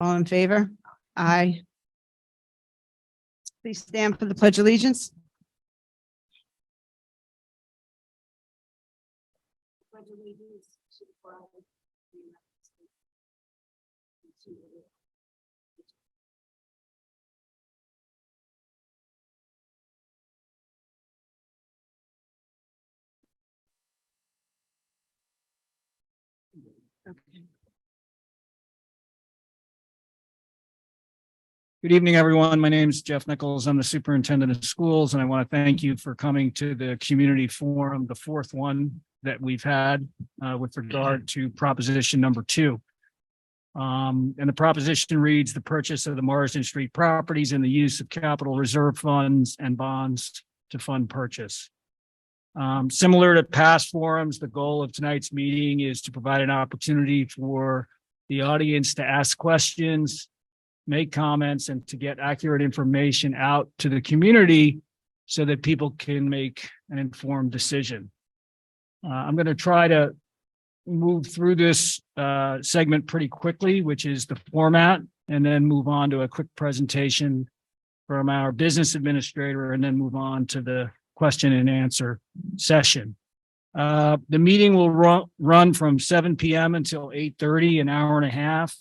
All in favor? Aye. Please stand for the Pledge of Allegiance. Pledge allegiance to the flag of the United States. Okay. Good evening, everyone. My name is Jeff Nichols. I'm the superintendent of schools, and I want to thank you for coming to the community forum, the fourth one that we've had with regard to proposition number 2. And the proposition reads: the purchase of the Marsden Street properties and the use of capital reserve funds and bonds to fund purchase. Similar to past forums, the goal of tonight's meeting is to provide an opportunity for the audience to ask questions, make comments, and to get accurate information out to the community so that people can make an informed decision. I'm going to try to move through this segment pretty quickly, which is the format, and then move on to a quick presentation from our business administrator, and then move on to the question and answer session. The meeting will run from 7 p.m. until 8:30, an hour and a half.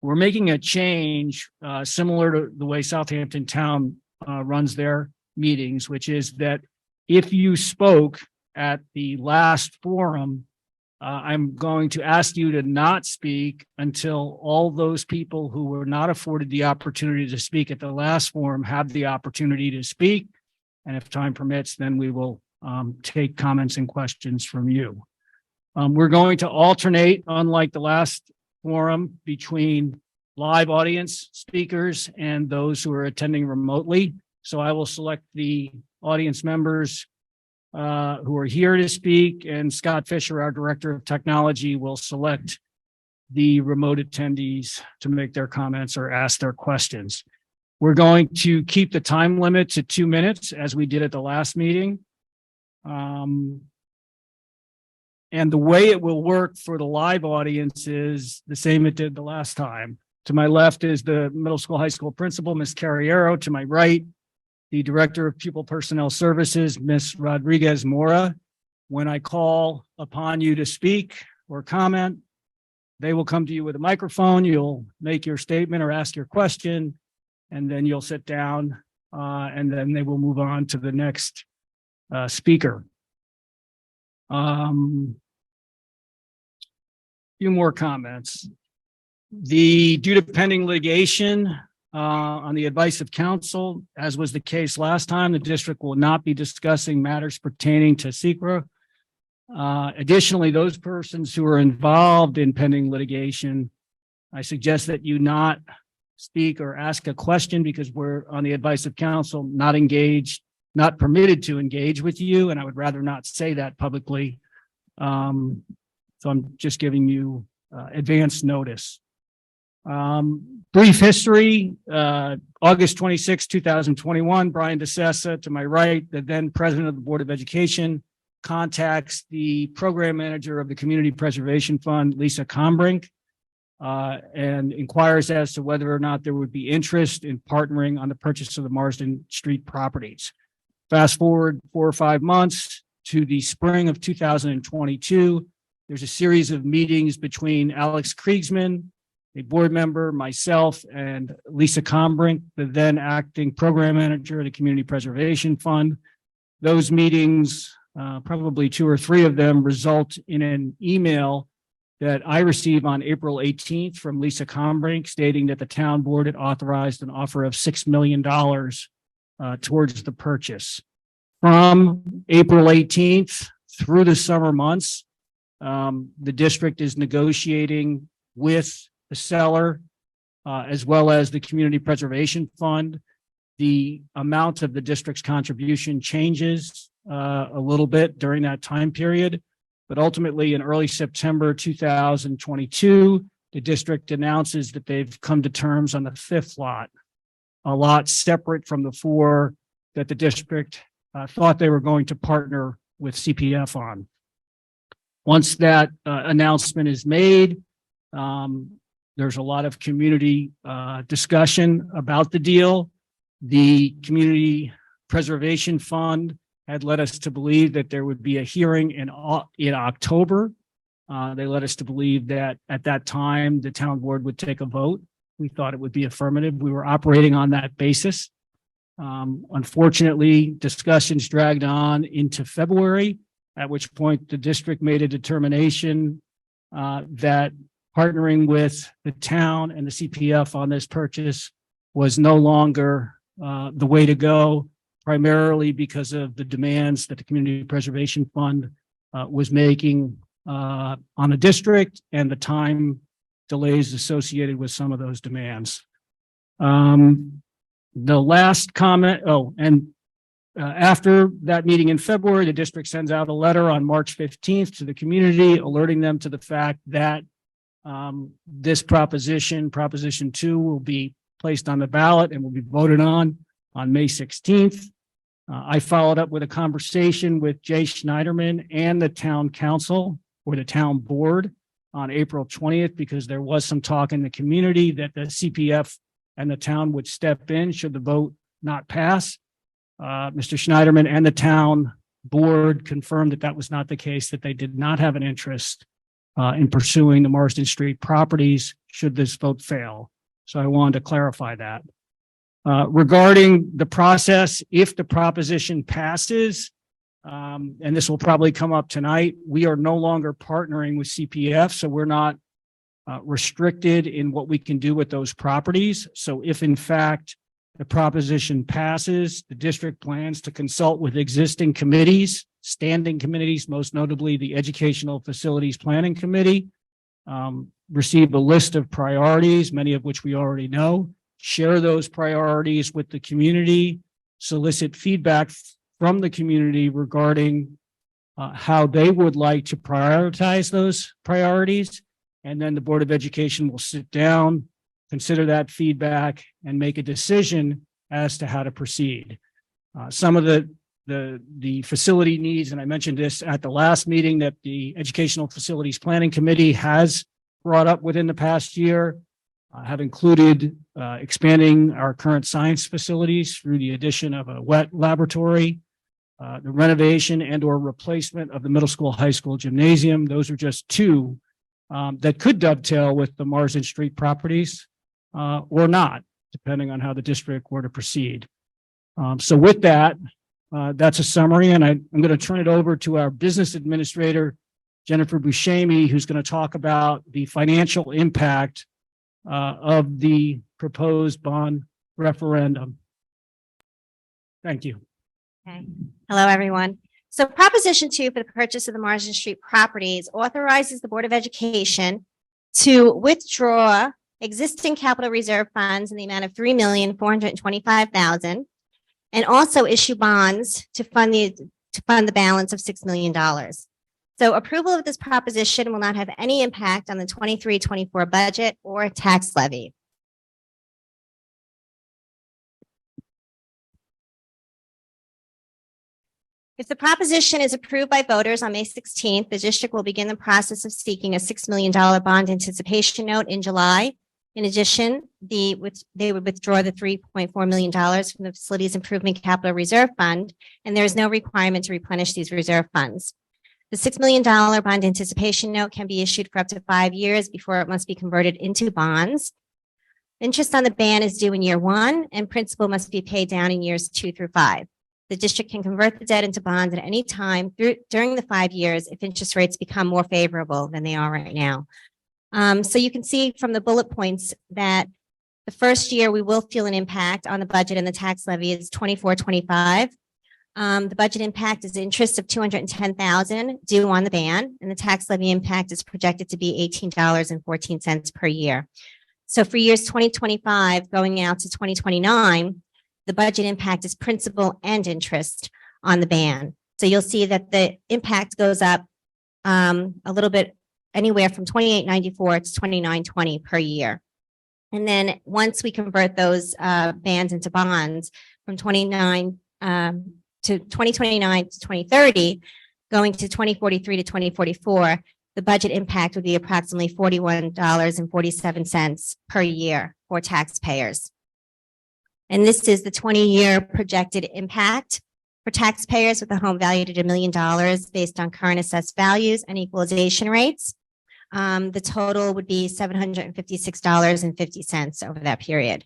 We're making a change similar to the way Southampton Town runs their meetings, which is that if you spoke at the last forum, I'm going to ask you to not speak until all those people who were not afforded the opportunity to speak at the last forum have the opportunity to speak. And if time permits, then we will take comments and questions from you. We're going to alternate, unlike the last forum, between live audience speakers and those who are attending remotely. So I will select the audience members who are here to speak, and Scott Fisher, our Director of Technology, will select the remote attendees to make their comments or ask their questions. We're going to keep the time limit to 2 minutes, as we did at the last meeting. And the way it will work for the live audience is the same it did the last time. To my left is the middle school, high school principal, Ms. Carriero. To my right, the Director of Pupil Personnel Services, Ms. Rodriguez Mora. When I call upon you to speak or comment, they will come to you with a microphone. You'll make your statement or ask your question, and then you'll sit down, and then they will move on to the next speaker. Few more comments. Due to pending litigation, on the advice of counsel, as was the case last time, the district will not be discussing matters pertaining to SECRA. Additionally, those persons who are involved in pending litigation, I suggest that you not speak or ask a question, because we're on the advice of counsel, not permitted to engage with you, and I would rather not say that publicly. So I'm just giving you advance notice. Brief history, August 26, 2021, Brian DeSessa, to my right, the then president of the Board of Education, contacts the program manager of the Community Preservation Fund, Lisa Combrink, and inquires as to whether or not there would be interest in partnering on the purchase of the Marsden Street properties. Fast forward 4 or 5 months to the spring of 2022. There's a series of meetings between Alex Kriegsman, a board member, myself, and Lisa Combrink, the then acting program manager of the Community Preservation Fund. Those meetings, probably 2 or 3 of them, result in an email that I received on April 18th from Lisa Combrink, stating that the town board had authorized an offer of $6 million towards the purchase. From April 18th through the summer months, the district is negotiating with the seller, as well as the Community Preservation Fund. The amount of the district's contribution changes a little bit during that time period, but ultimately in early September 2022, the district announces that they've come to terms on the 5th lot, a lot separate from the 4 that the district thought they were going to partner with CPF on. Once that announcement is made, there's a lot of community discussion about the deal. The Community Preservation Fund had led us to believe that there would be a hearing in October. They led us to believe that at that time, the town board would take a vote. We thought it would be affirmative. We were operating on that basis. Unfortunately, discussions dragged on into February, at which point the district made a determination that partnering with the town and the CPF on this purchase was no longer the way to go, primarily because of the demands that the Community Preservation Fund was making on the district and the time delays associated with some of those demands. The last comment, after that meeting in February, the district sends out a letter on March 15th to the community, alerting them to the fact that this proposition 2, will be placed on the ballot and will be voted on May 16th. I followed up with a conversation with Jay Schneiderman and the town council or the town board on April 20th, because there was some talk in the community that the CPF and the town would step in should the vote not pass. Mr. Schneiderman and the town board confirmed that that was not the case, that they did not have an interest in pursuing the Marsden Street properties should this vote fail. So I wanted to clarify that. Regarding the process, if the proposition passes, and this will probably come up tonight, we are no longer partnering with CPF, so we're not restricted in what we can do with those properties. So if in fact the proposition passes, the district plans to consult with existing committees, standing committees, most notably the Educational Facilities Planning Committee, receive a list of priorities, many of which we already know, share those priorities with the community, solicit feedback from the community regarding how they would like to prioritize those priorities. And then the Board of Education will sit down, consider that feedback, and make a decision as to how to proceed. Some of the facility needs, and I mentioned this at the last meeting, that the Educational Facilities Planning Committee has brought up within the past year, have included expanding our current science facilities through the addition of a wet laboratory, the renovation and or replacement of the middle school, high school gymnasium. Those are just two that could dovetail with the Marsden Street properties or not, depending on how the district were to proceed. So with that, that's a summary, and I'm going to turn it over to our business administrator, Jennifer Buscemi, who's going to talk about the financial impact of the proposed bond referendum. Thank you. Okay. Hello, everyone. So Proposition 2 for the purchase of the Marsden Street properties authorizes the Board of Education to withdraw existing capital reserve funds in the amount of $3,425,000 and also issue bonds to fund the balance of $6 million. So approval of this proposition will not have any impact on the 23-24 budget or tax levy. If the proposition is approved by voters on May 16th, the district will begin the process of seeking a $6 million bond anticipation note in July. In addition, they would withdraw the $3.4 million from the Facilities Improvement Capital Reserve Fund, and there is no requirement to replenish these reserve funds. The $6 million bond anticipation note can be issued for up to 5 years before it must be converted into bonds. Interest on the bond is due in year 1, and principal must be paid down in years 2 through 5. The district can convert the debt into bonds at any time during the 5 years if interest rates become more favorable than they are right now. So you can see from the bullet points that the first year we will feel an impact on the budget, and the tax levy is 24-25. The budget impact is interest of $210,000 due on the ban, and the tax levy impact is projected to be $18.14 per year. So for years 2025 going out to 2029, the budget impact is principal and interest on the ban. So you'll see that the impact goes up a little bit, anywhere from $28.94 to $29.20 per year. And then once we convert those bands into bonds from 2029 to 2030, Going to 2043 to 2044, the budget impact would be approximately $41.47 per year for taxpayers. And this is the 20-year projected impact for taxpayers with a home valued at $1 million based on current assessed values and equalization rates. The total would be $756.50 over that period.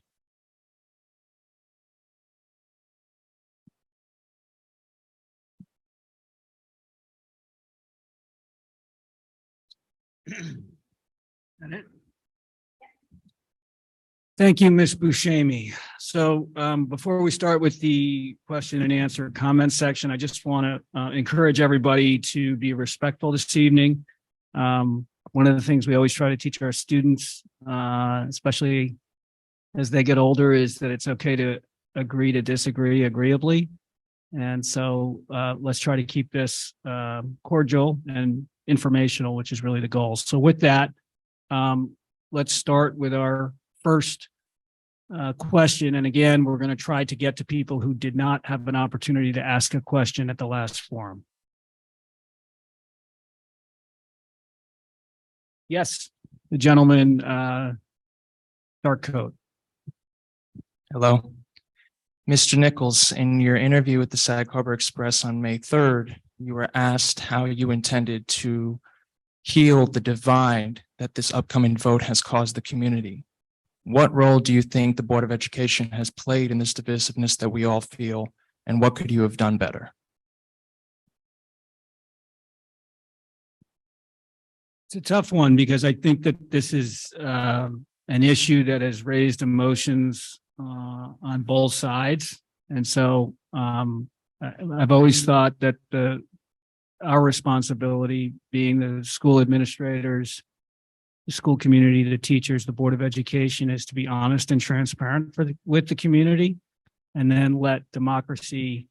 Thank you, Ms. Buscemi. So before we start with the question and answer comment section, I just want to encourage everybody to be respectful this evening. One of the things we always try to teach our students, especially as they get older, is that it's okay to agree to disagree agreeably. And so let's try to keep this cordial and informational, which is really the goal. So with that, let's start with our first question. And again, we're going to try to get to people who did not have an opportunity to ask a question at the last forum. Yes, the gentleman, dark coat. Hello. Mr. Nichols, in your interview with the Sag Harbor Express on May 3rd, you were asked how you intended to heal the divide that this upcoming vote has caused the community. What role do you think the Board of Education has played in this divisiveness that we all feel, and what could you have done better? It's a tough one because I think that this is an issue that has raised emotions on both sides. And so I've always thought that our responsibility, being the school administrators, the school community, the teachers, the Board of Education, is to be honest and transparent with the community, and then let democracy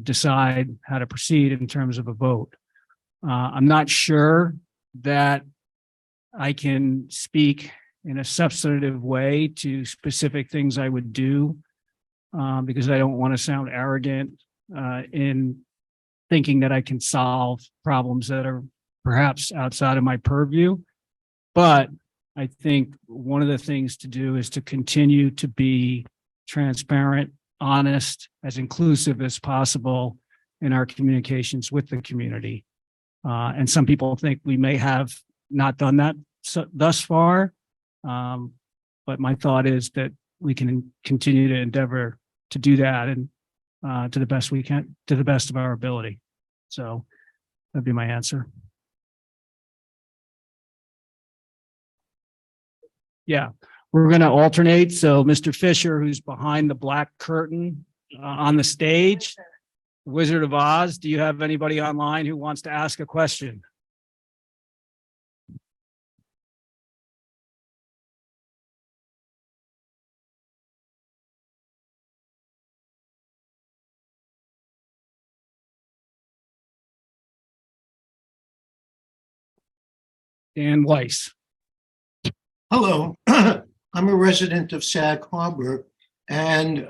decide how to proceed in terms of a vote. I'm not sure that I can speak in a substantive way to specific things I would do because I don't want to sound arrogant in thinking that I can solve problems that are perhaps outside of my purview. But I think one of the things to do is to continue to be transparent, honest, as inclusive as possible in our communications with the community. And some people think we may have not done that thus far. But my thought is that we can continue to endeavor to do that and to the best we can, to the best of our ability. So that'd be my answer. Yeah, we're going to alternate. So Mr. Fisher, who's behind the black curtain on the stage, Wizard of Oz, do you have anybody online who wants to ask a question? Dan Weiss. Hello, I'm a resident of Sag Harbor, and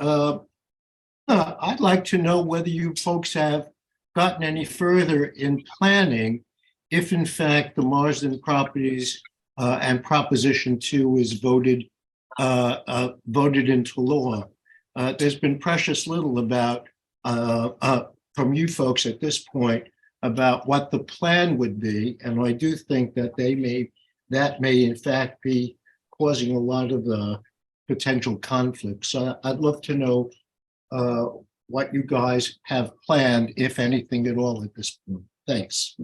I'd like to know whether you folks have gotten any further in planning if in fact the Marsden properties and Proposition 2 is voted into law. There's been precious little about from you folks at this point about what the plan would be, and I do think that that may in fact be causing a lot of potential conflicts. So I'd love to know what you guys have planned, if anything at all, at this point. Thanks.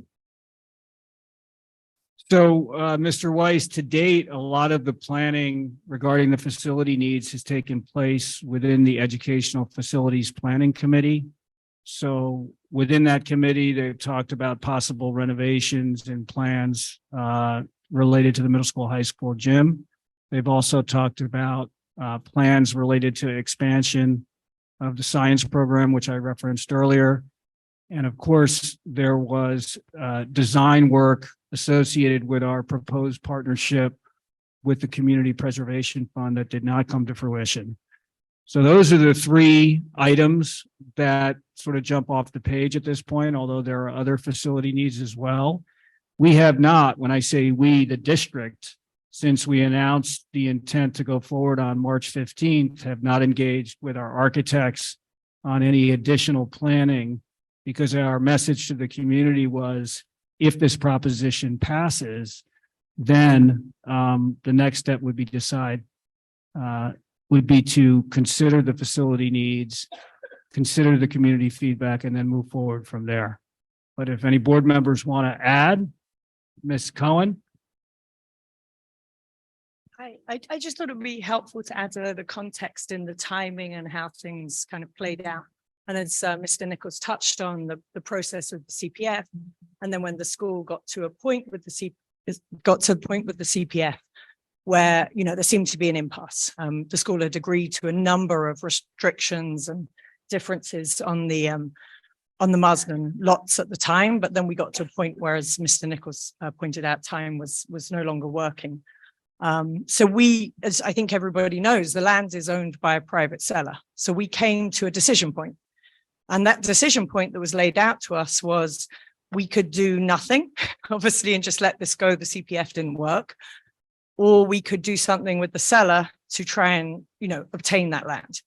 So, Mr. Weiss, to date, a lot of the planning regarding the facility needs has taken place within the Educational Facilities Planning Committee. So within that committee, they've talked about possible renovations and plans related to the middle school, high school gym. They've also talked about plans related to expansion of the science program, which I referenced earlier. And of course, there was design work associated with our proposed partnership with the Community Preservation Fund that did not come to fruition. So those are the three items that sort of jump off the page at this point, although there are other facility needs as well. We have not, when I say we, the district, since we announced the intent to go forward on March 15th, have not engaged with our architects on any additional planning, because our message to the community was, if this proposition passes, then the next step would be would be to consider the facility needs, consider the community feedback, and then move forward from there. But if any board members want to add, Ms. Cohen? I just thought it'd be helpful to add the context in the timing and how things kind of played out. And as Mr. Nichols touched on the process of the CPF, and then when the school got to a point with the CPF, where, you know, there seemed to be an impasse. The school had agreed to a number of restrictions and differences on the Marsden lots at the time, but then we got to a point where, as Mr. Nichols pointed out, time was no longer working. So we, as I think everybody knows, the land is owned by a private seller. So we came to a decision point. And that decision point that was laid out to us was, we could do nothing, obviously, and just let this go. The CPF didn't work. Or we could do something with the seller to try and, you know, obtain that land.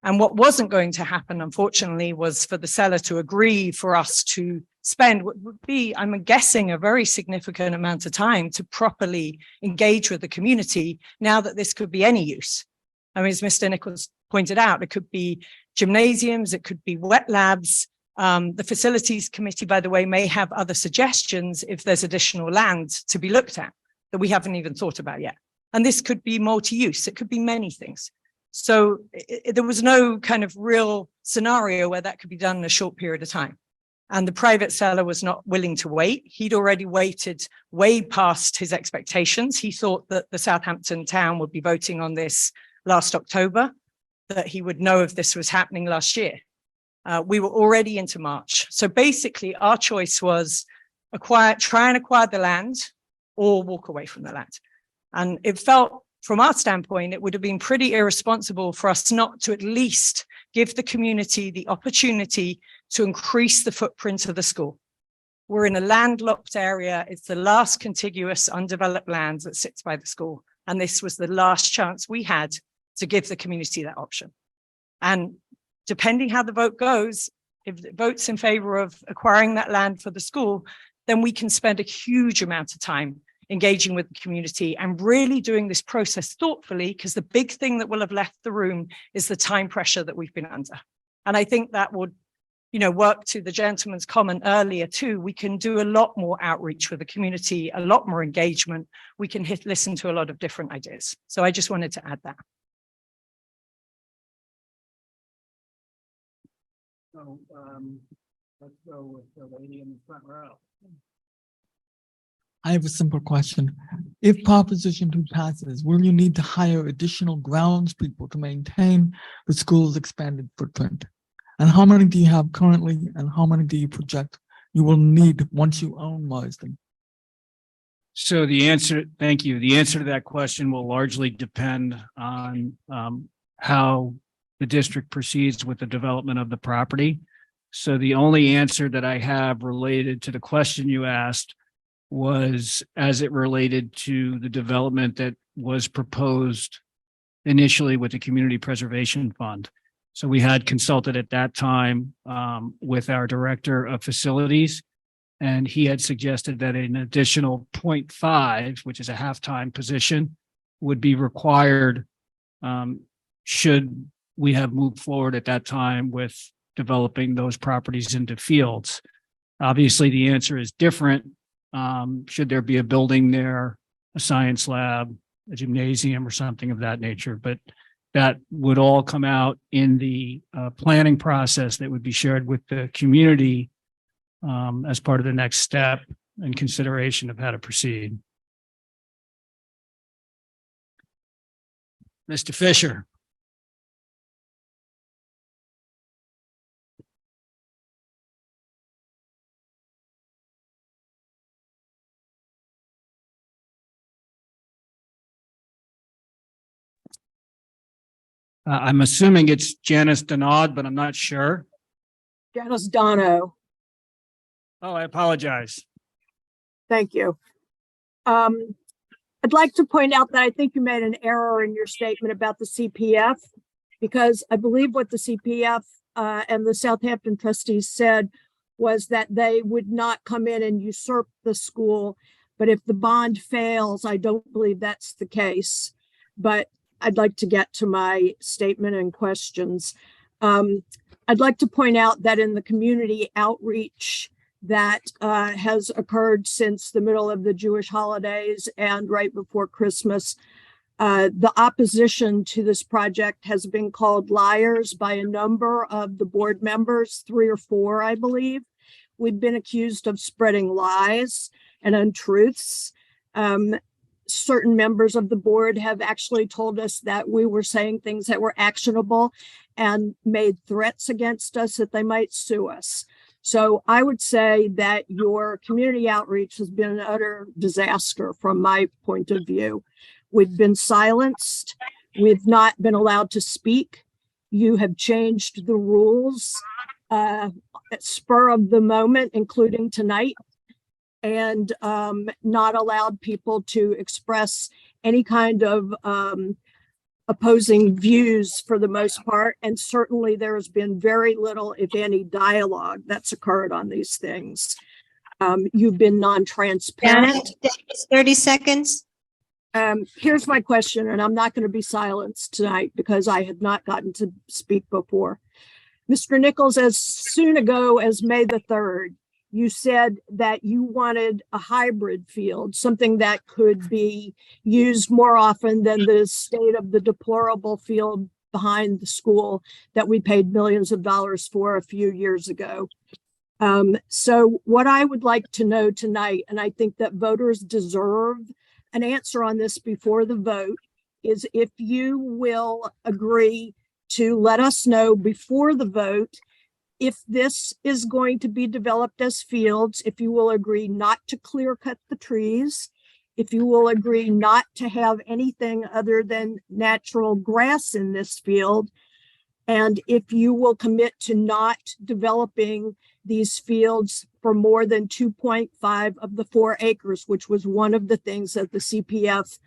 And what wasn't going to happen, unfortunately, was for the seller to agree for us to spend what would be, I'm guessing, a very significant amount of time to properly engage with the community, now that this could be any use. I mean, as Mr. Nichols pointed out, it could be gymnasiums, it could be wet labs. The facilities committee, by the way, may have other suggestions if there's additional land to be looked at that we haven't even thought about yet. And this could be multi-use, it could be many things. So there was no kind of real scenario where that could be done in a short period of time. And the private seller was not willing to wait. He'd already waited way past his expectations. He thought that the Southampton town would be voting on this last October, that he would know if this was happening last year. We were already into March. So basically our choice was try and acquire the land or walk away from the land. And it felt, from our standpoint, it would have been pretty irresponsible for us not to at least give the community the opportunity to increase the footprint of the school. We're in a landlocked area. It's the last contiguous undeveloped land that sits by the school. And this was the last chance we had to give the community that option. And depending how the vote goes, if it votes in favor of acquiring that land for the school, then we can spend a huge amount of time engaging with the community and really doing this process thoughtfully, because the big thing that will have left the room is the time pressure that we've been under. And I think that would, you know, work to the gentleman's comment earlier too. We can do a lot more outreach with the community, a lot more engagement. We can listen to a lot of different ideas. So I just wanted to add that. So let's go with the lady in the front row. I have a simple question. If Proposition 2 passes, will you need to hire additional grounds people to maintain the school's expanded footprint? And how many do you have currently, and how many do you project you will need once you own Marsden? So the answer, thank you. The answer to that question will largely depend on how the district proceeds with the development of the property. So the only answer that I have related to the question you asked was as it related to the development that was proposed initially with the Community Preservation Fund. So we had consulted at that time with our director of facilities, and he had suggested that an additional 0.5, which is a half-time position, would be required should we have moved forward at that time with developing those properties into fields. Obviously, the answer is different. Should there be a building there, a science lab, a gymnasium, or something of that nature, but that would all come out in the planning process that would be shared with the community as part of the next step and consideration of how to proceed. Mr. Fisher. I'm assuming it's Janice Denaud, but I'm not sure. Janice Dono, Oh, I apologize. thank you. I'd like to point out that I think you made an error in your statement about the CPF, because I believe what the CPF and the Southampton trustees said was that they would not come in and usurp the school. But if the bond fails, I don't believe that's the case. But I'd like to get to my statement and questions. I'd like to point out that in the community outreach that has occurred since the middle of the Jewish holidays and right before Christmas, the opposition to this project has been called liars by a number of the board members, 3 or 4, I believe. We've been accused of spreading lies and untruths. Certain members of the board have actually told us that we were saying things that were actionable and made threats against us that they might sue us. So I would say that your community outreach has been an utter disaster from my point of view. We've been silenced. We've not been allowed to speak. You have changed the rules at spur of the moment, including tonight, and not allowed people to express any kind of opposing views for the most part. And certainly there has been very little, if any, dialogue that's occurred on these things. You've been non-transparent. 30 seconds. Here's my question, and I'm not going to be silenced tonight because I had not gotten to speak before. Mr. Nichols, as soon ago as May the 3rd, you said that you wanted a hybrid field, something that could be used more often than the state of the deplorable field behind the school that we paid millions of dollars for a few years ago. So what I would like to know tonight, and I think that voters deserve an answer on this before the vote, is if you will agree to let us know before the vote if this is going to be developed as fields, if you will agree not to clear cut the trees, if you will agree not to have anything other than natural grass in this field, and if you will commit to not developing these fields for more than 2.5 of the 4 acres, which was one of the things that the CPF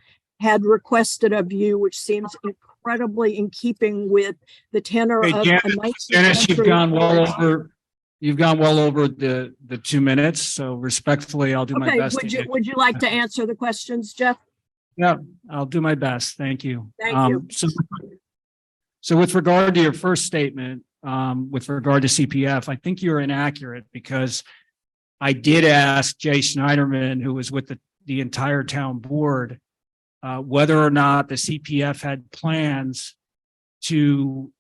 had requested of you, which seems incredibly in keeping with the tenor Hey, of Janice, a 19th Janice, you've century gone well marriage. over. You've gone well over the 2 minutes. So respectfully, I'll do my Okay, best. would you like to answer the questions, Jeff? Yeah, I'll do my best. Thank you. Thank you. So with regard to your first statement, with regard to CPF, I think you're inaccurate because I did ask Jay Schneiderman, who was with the entire town board, whether or not the CPF had plans to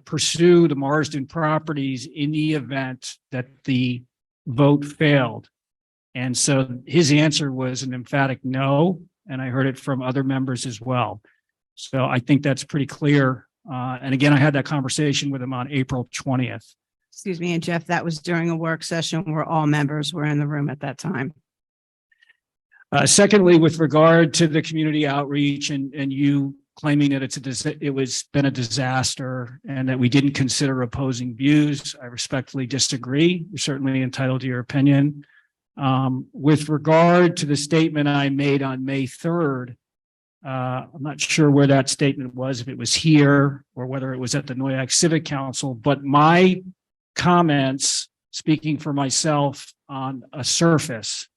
pursue the Marsden properties in the event that the vote failed. And so his answer was an emphatic no, and I heard it from other members as well. So I think that's pretty clear. And again, I had that conversation with him on April 20th. Excuse me, and Jeff, that was during a work session where all members were in the room at that time. Secondly, with regard to the community outreach and you claiming that it was been a disaster and that we didn't consider opposing views, I respectfully disagree. You're certainly entitled to your opinion. With regard to the statement I made on May 3rd, I'm not sure where that statement was, if it was here or whether it was at the Noyak Civic Council, but my comments, speaking for myself on a surface,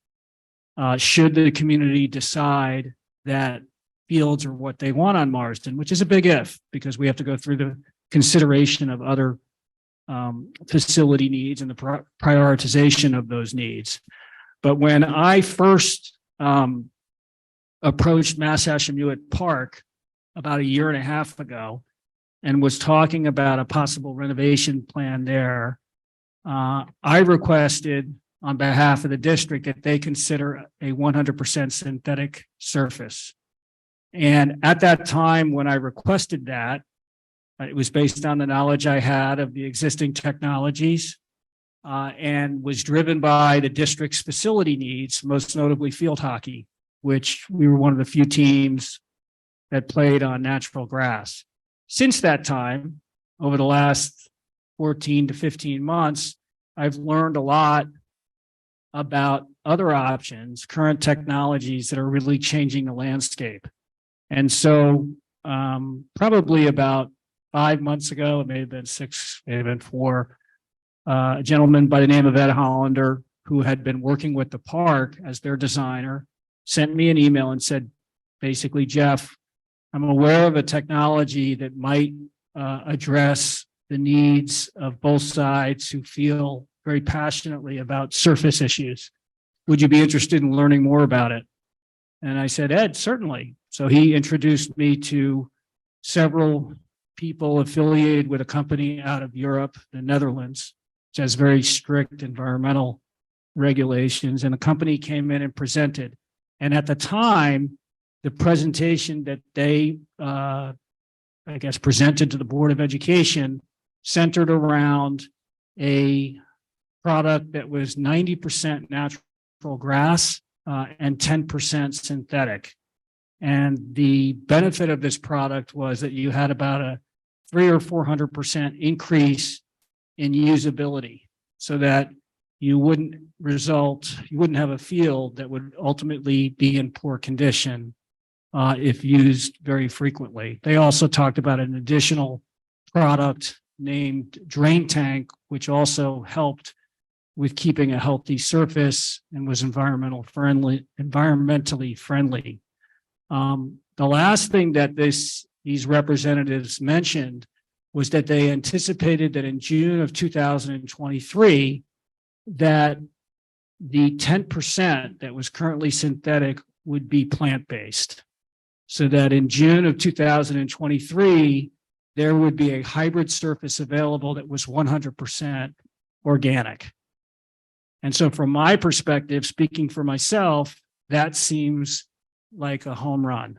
should the community decide that fields are what they want on Marsden, which is a big if, because we have to go through the consideration of other facility needs and the prioritization of those needs. But when I first approached Massachusetts Park about 1.5 years ago and was talking about a possible renovation plan there, I requested on behalf of the district that they consider a 100% synthetic surface. And at that time, when I requested that, it was based on the knowledge I had of the existing technologies and was driven by the district's facility needs, most notably field hockey, which we were one of the few teams that played on natural grass. since that time, over the last 14 to 15 months, I've learned a lot about other options, current technologies that are really changing the landscape. And so probably about 5 months ago, it may have been 6, may have been 4, a gentleman by the name of Ed Hollander, who had been working with the park as their designer, sent me an email and said, basically, Jeff, I'm aware of a technology that might address the needs of both sides who feel very passionately about surface issues. Would you be interested in learning more about it? And I said, Ed, certainly. So he introduced me to several people affiliated with a company out of Europe, the Netherlands, which has very strict environmental regulations. And the company came in and presented. And at the time, the presentation that they, presented to the Board of Education centered around a product that was 90% natural grass and 10% synthetic. And the benefit of this product was that you had about a 300 or 400% increase in usability, so that you wouldn't have a field that would ultimately be in poor condition if used very frequently. They also talked about an additional product named Drain Tank, which also helped with keeping a healthy surface and was environmentally friendly. The last thing that these representatives mentioned was that they anticipated that in June of 2023, that the 10% that was currently synthetic would be plant-based. So that in June of 2023, there would be a hybrid surface available that was 100% organic. And so from my perspective, speaking for myself, that seems like a home run,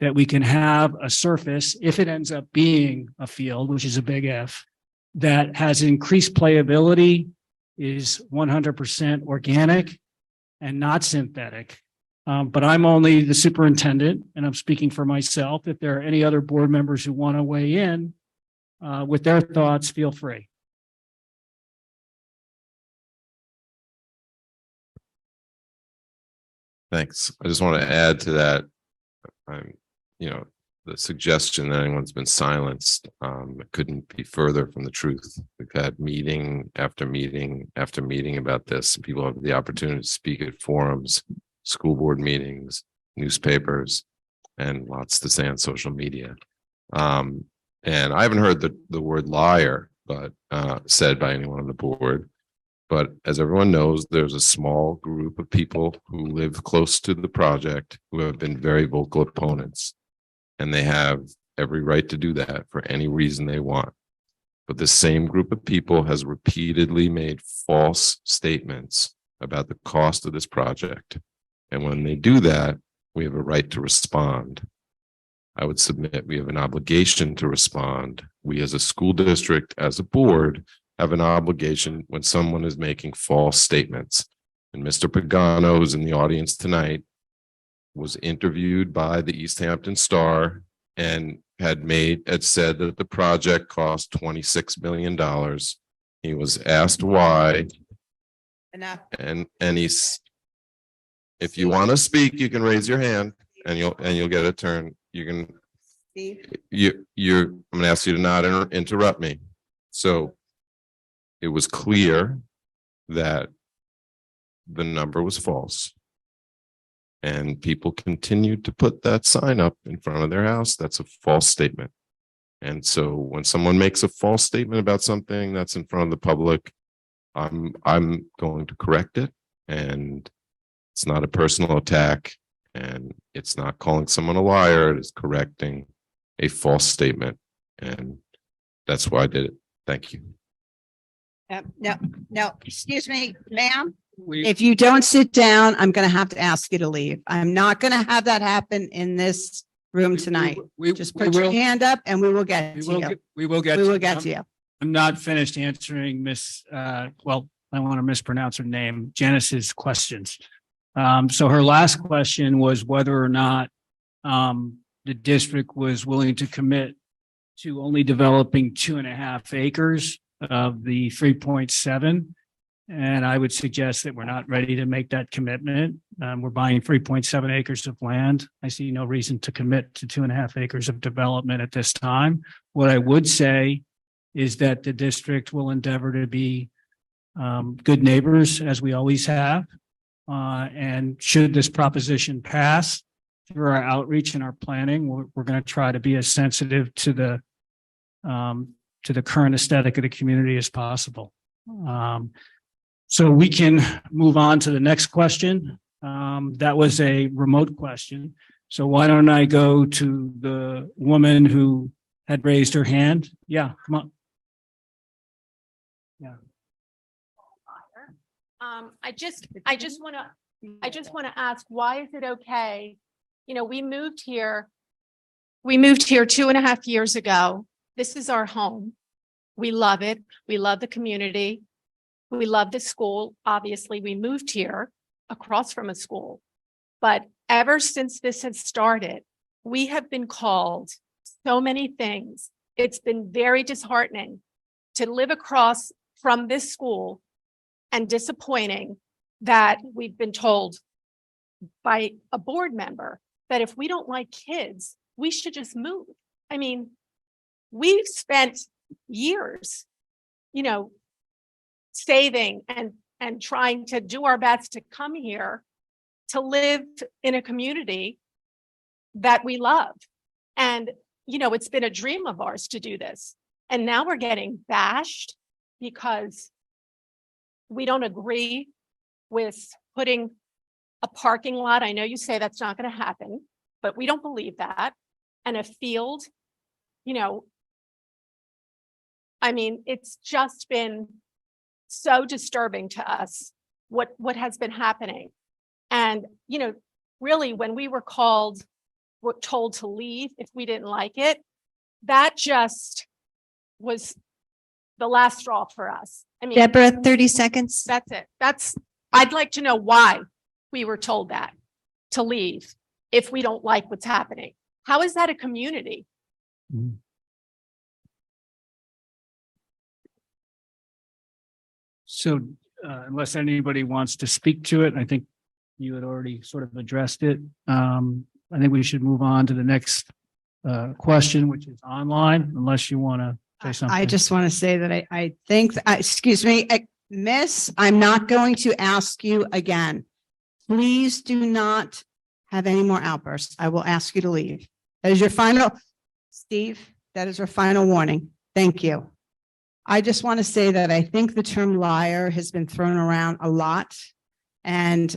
that we can have a surface, if it ends up being a field, which is a big if, that has increased playability, is 100% organic and not synthetic. But I'm only the superintendent and I'm speaking for myself. If there are any other board members who want to weigh in with their thoughts, feel free. Thanks. I just want to add to that, the suggestion that anyone's been silenced couldn't be further from the truth. We've had meeting after meeting after meeting about this. People have the opportunity to speak at forums, school board meetings, newspapers, and lots to say on social media. And I haven't heard the word liar, but said by anyone on the board. But as everyone knows, there's a small group of people who live close to the project who have been very vocal opponents. And they have every right to do that for any reason they want. But the same group of people has repeatedly made false statements about the cost of this project. And when they do that, we have a right to respond. I would submit we have an obligation to respond. We as a school district, as a board, have an obligation when someone is making false statements. And Mr. Pagano, who's in the audience tonight, was interviewed by the East Hampton Star and had said that the project cost $26 million. He was asked why. Enough. And he's, if you want to speak, you can raise your hand and you'll get a turn. You can, I'm going to ask you to not interrupt me. So it was clear that the number was false. And people continued to put that sign up in front of their house. That's a false statement. And so when someone makes a false statement about something that's in front of the public, I'm going to correct it. And it's not a personal attack. And it's not calling someone a liar. It is correcting a false statement. And that's why I did it. Thank you. No, excuse me, ma'am. If you don't sit down, I'm going to have to ask you to leave. I'm not going to have that happen in this room tonight. Just put your hand up and we will get to you. We will get to you. I'm not finished answering Miss, I want to mispronounce her name, Janice's questions. So her last question was whether or not the district was willing to commit to only developing 2.5 acres of the 3.7. And I would suggest that we're not ready to make that commitment. We're buying 3.7 acres of land. I see no reason to commit to 2.5 acres of development at this time. What I would say is that the district will endeavor to be good neighbors, as we always have. And should this proposition pass, through our outreach and our planning, we're going to try to be as sensitive to the current aesthetic of the community as possible. So we can move on to the next question. That was a remote question. So why don't I go to the woman who had raised her hand? Yeah, come on. Yeah. I just want to ask, why is it okay? You know, we moved here 2.5 years ago. This is our home. We love it. We love the community. We love the school. Obviously, we moved here across from a school. But ever since this has started, we have been called so many things. It's been very disheartening to live across from this school, and disappointing that we've been told by a board member that if we don't like kids, we should just move. I mean, we've spent years, you know, saving and trying to do our best to come here to live in a community that we love. And, you know, it's been a dream of ours to do this. And now we're getting bashed because we don't agree with putting a parking lot. I know you say that's not going to happen, but we don't believe that. And a field, you know, I mean, it's just been so disturbing to us what has been happening. And, you know, really when we were told to leave if we didn't like it, that just was the last straw for us. I mean, Deborah, 30 seconds. that's it. I'd like to know why we were told that to leave if we don't like what's happening. How is that a community? So unless anybody wants to speak to it, I think you had already sort of addressed it. I think we should move on to the next question, which is online, unless you want to say something. I just want to say that I think, excuse me, Miss, I'm not going to ask you again. Please do not have any more outbursts. I will ask you to leave. That is your final, Steve, that is your final warning. Thank you. I just want to say that I think the term liar has been thrown around a lot, and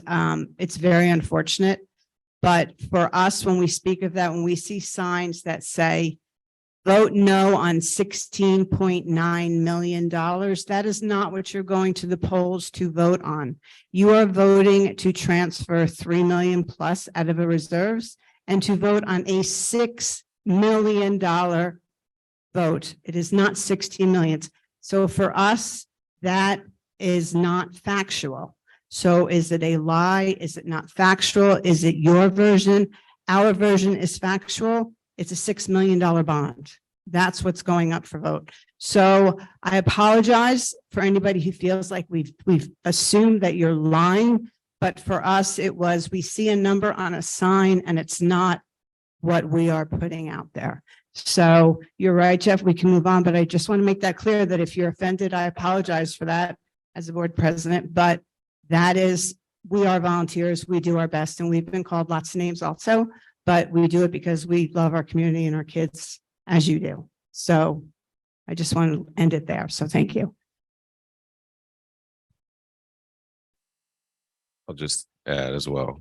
it's very unfortunate. But for us, when we speak of that, when we see signs that say, vote no on $16.9 million, that is not what you're going to the polls to vote on. You are voting to transfer 3 million plus out of the reserves and to vote on a $6 million vote. It is not 16 million. So for us, that is not factual. So is it a lie? Is it not factual? Is it your version? Our version is factual. It's a $6 million bond. That's what's going up for vote. So I apologize for anybody who feels like we've assumed that you're lying, but for us, it was, we see a number on a sign and it's not what we are putting out there. So you're right, Jeff, we can move on, but I just want to make that clear that if you're offended, I apologize for that as the board president, but that is, we are volunteers, we do our best, and we've been called lots of names also, but we do it because we love our community and our kids as you do. So I just want to end it there. So thank you. I'll just add as well.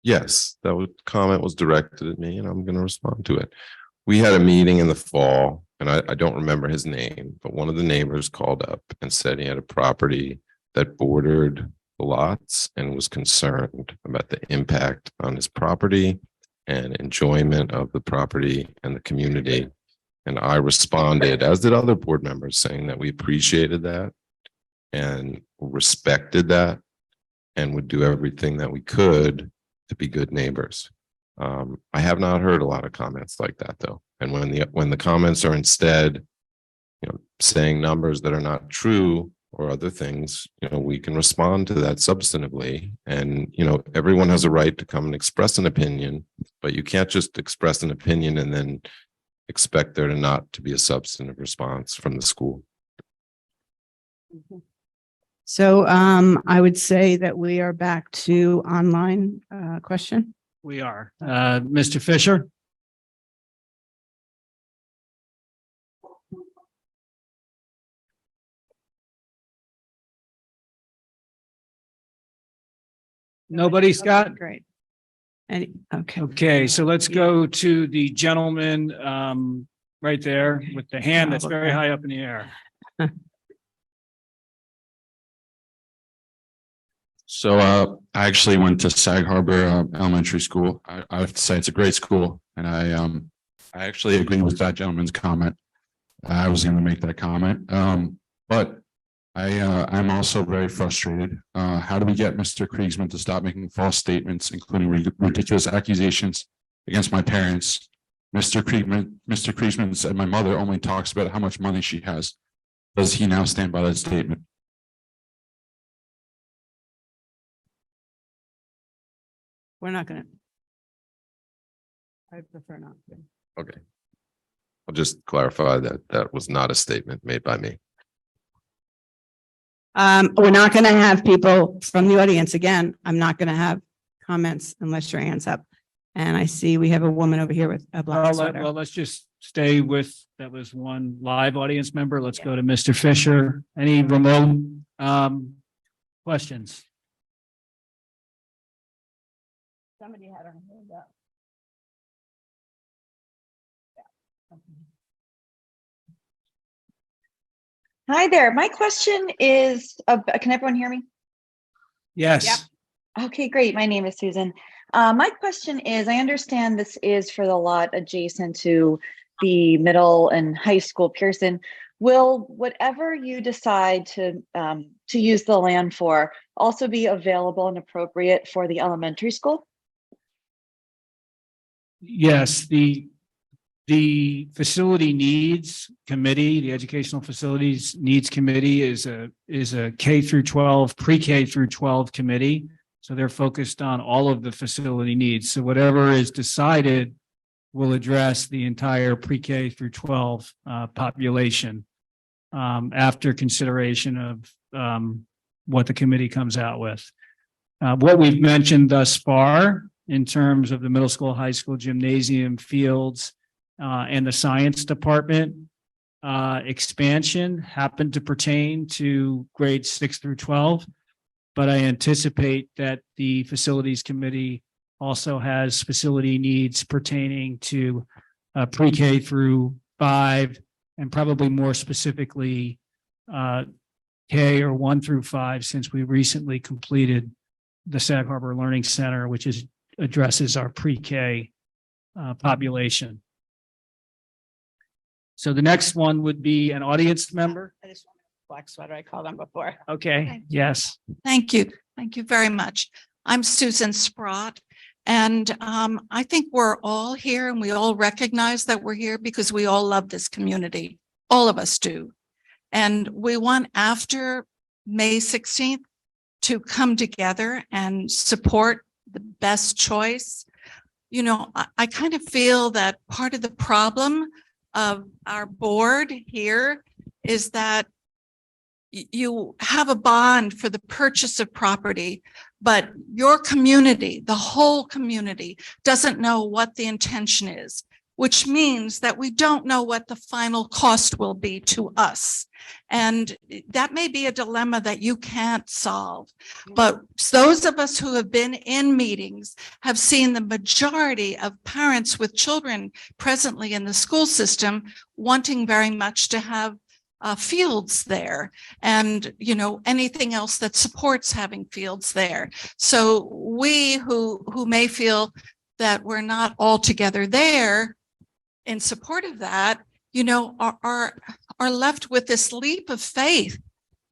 Yes, that comment was directed at me and I'm going to respond to it. We had a meeting in the fall and I don't remember his name, but one of the neighbors called up and said he had a property that bordered the lots and was concerned about the impact on his property and enjoyment of the property and the community. And I responded, as did other board members, saying that we appreciated that and respected that and would do everything that we could to be good neighbors. I have not heard a lot of comments like that though. And when the comments are instead, saying numbers that are not true or other things, we can respond to that substantively. And, everyone has a right to come and express an opinion, but you can't just express an opinion and then expect there to not to be a substantive response from the school. So I would say that we are back to online question. We are. Mr. Fisher? Nobody, Scott? Great. Okay. Okay, so let's go to the gentleman right there with the hand that's very high up in the air. So I actually went to Sag Harbor Elementary School. I have to say it's a great school, and I actually agree with that gentleman's comment. I was going to make that comment, but I'm also very frustrated. How do we get Mr. Kriegsman to stop making false statements, including ridiculous accusations against my parents? Mr. Kriegsman said my mother only talks about how much money she has. Does he now stand by that statement? We're not going to. I prefer not to. Okay. I'll just clarify that that was not a statement made by me. We're not going to have people from the audience. Again, I'm not going to have comments unless your hand's up. And I see we have a woman over here with a black sweater. Well, let's just stay with, that was one live audience member. Let's go to Mr. Fisher. Any remote questions? Somebody had her hand up. Hi there. My question is, can everyone hear me? Yes. Okay, great. My name is Susan. My question is, I understand this is for the lot adjacent to the middle and high school, Pearson. Will whatever you decide to use the land for also be available and appropriate for the elementary school? Yes, the facility needs committee, the educational facilities needs committee is a K through 12, pre-K through 12 committee. So they're focused on all of the facility needs. So whatever is decided will address the entire pre-K through 12 population after consideration of what the committee comes out with. What we've mentioned thus far in terms of the middle school, high school, gymnasium, fields, and the science department expansion happened to pertain to grades 6 through 12. But I anticipate that the facilities committee also has facility needs pertaining to pre-K through 5, and probably more specifically K or 1 through 5, since we recently completed the Sag Harbor Learning Center, which addresses our pre-K population. So the next one would be an audience member. I just want black sweater. I called on before. Okay, yes. Thank you. Thank you very much. I'm Susan Sprott, and I think we're all here and we all recognize that we're here because we all love this community. All of us do. And we want, after May 16th, to come together and support the best choice. I kind of feel that part of the problem of our board here is that you have a bond for the purchase of property, but your community, the whole community, doesn't know what the intention is, which means that we don't know what the final cost will be to us. And that may be a dilemma that you can't solve. But those of us who have been in meetings have seen the majority of parents with children presently in the school system wanting very much to have fields there, and anything else that supports having fields there. So we who may feel that we're not all together there in support of that, are left with this leap of faith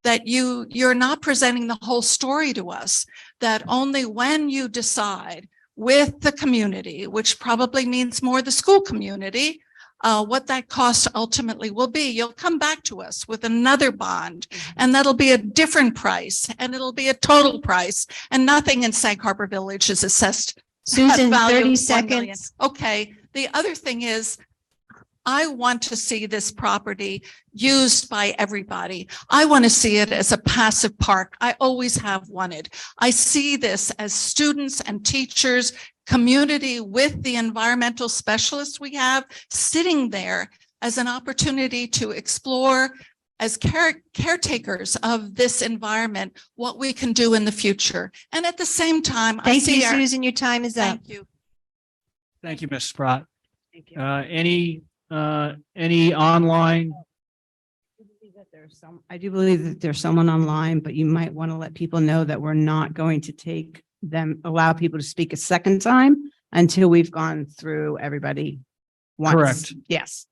that you're not presenting the whole story to us, that only when you decide with the community, which probably means more the school community, what that cost ultimately will be. You'll come back to us with another bond, and that'll be a different price, and it'll be a total price, and nothing in Sag Harbor Village is assessed. at Susan, value 30 of $1 million. seconds. Okay, the other thing is, I want to see this property used by everybody. I want to see it as a passive park. I always have wanted. I see this as students and teachers, community with the environmental specialists we have sitting there as an opportunity to explore as caretakers of this environment, what we can do in the future. And at the same time, I Thank you, see our- Susan. Your time is up. Thank you. Thank you, Ms. Sprott. Any online? I do believe that there's someone online, but you might want to let people know that we're not going to allow people to speak a second time until we've gone through everybody once. Correct. Yes.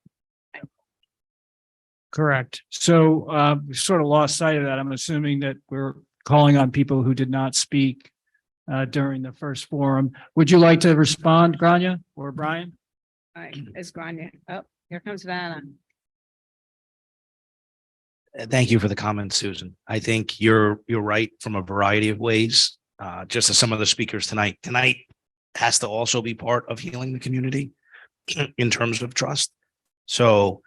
Correct. So we sort of lost sight of that. I'm assuming that we're calling on people who did not speak during the first forum. Would you like to respond, Grania or Brian? All right, it's Grania. Oh, here comes Vanna. Thank you for the comment, Susan. I think you're right from a variety of ways. Just as some of the speakers tonight has to also be part of healing the community in terms of trust. So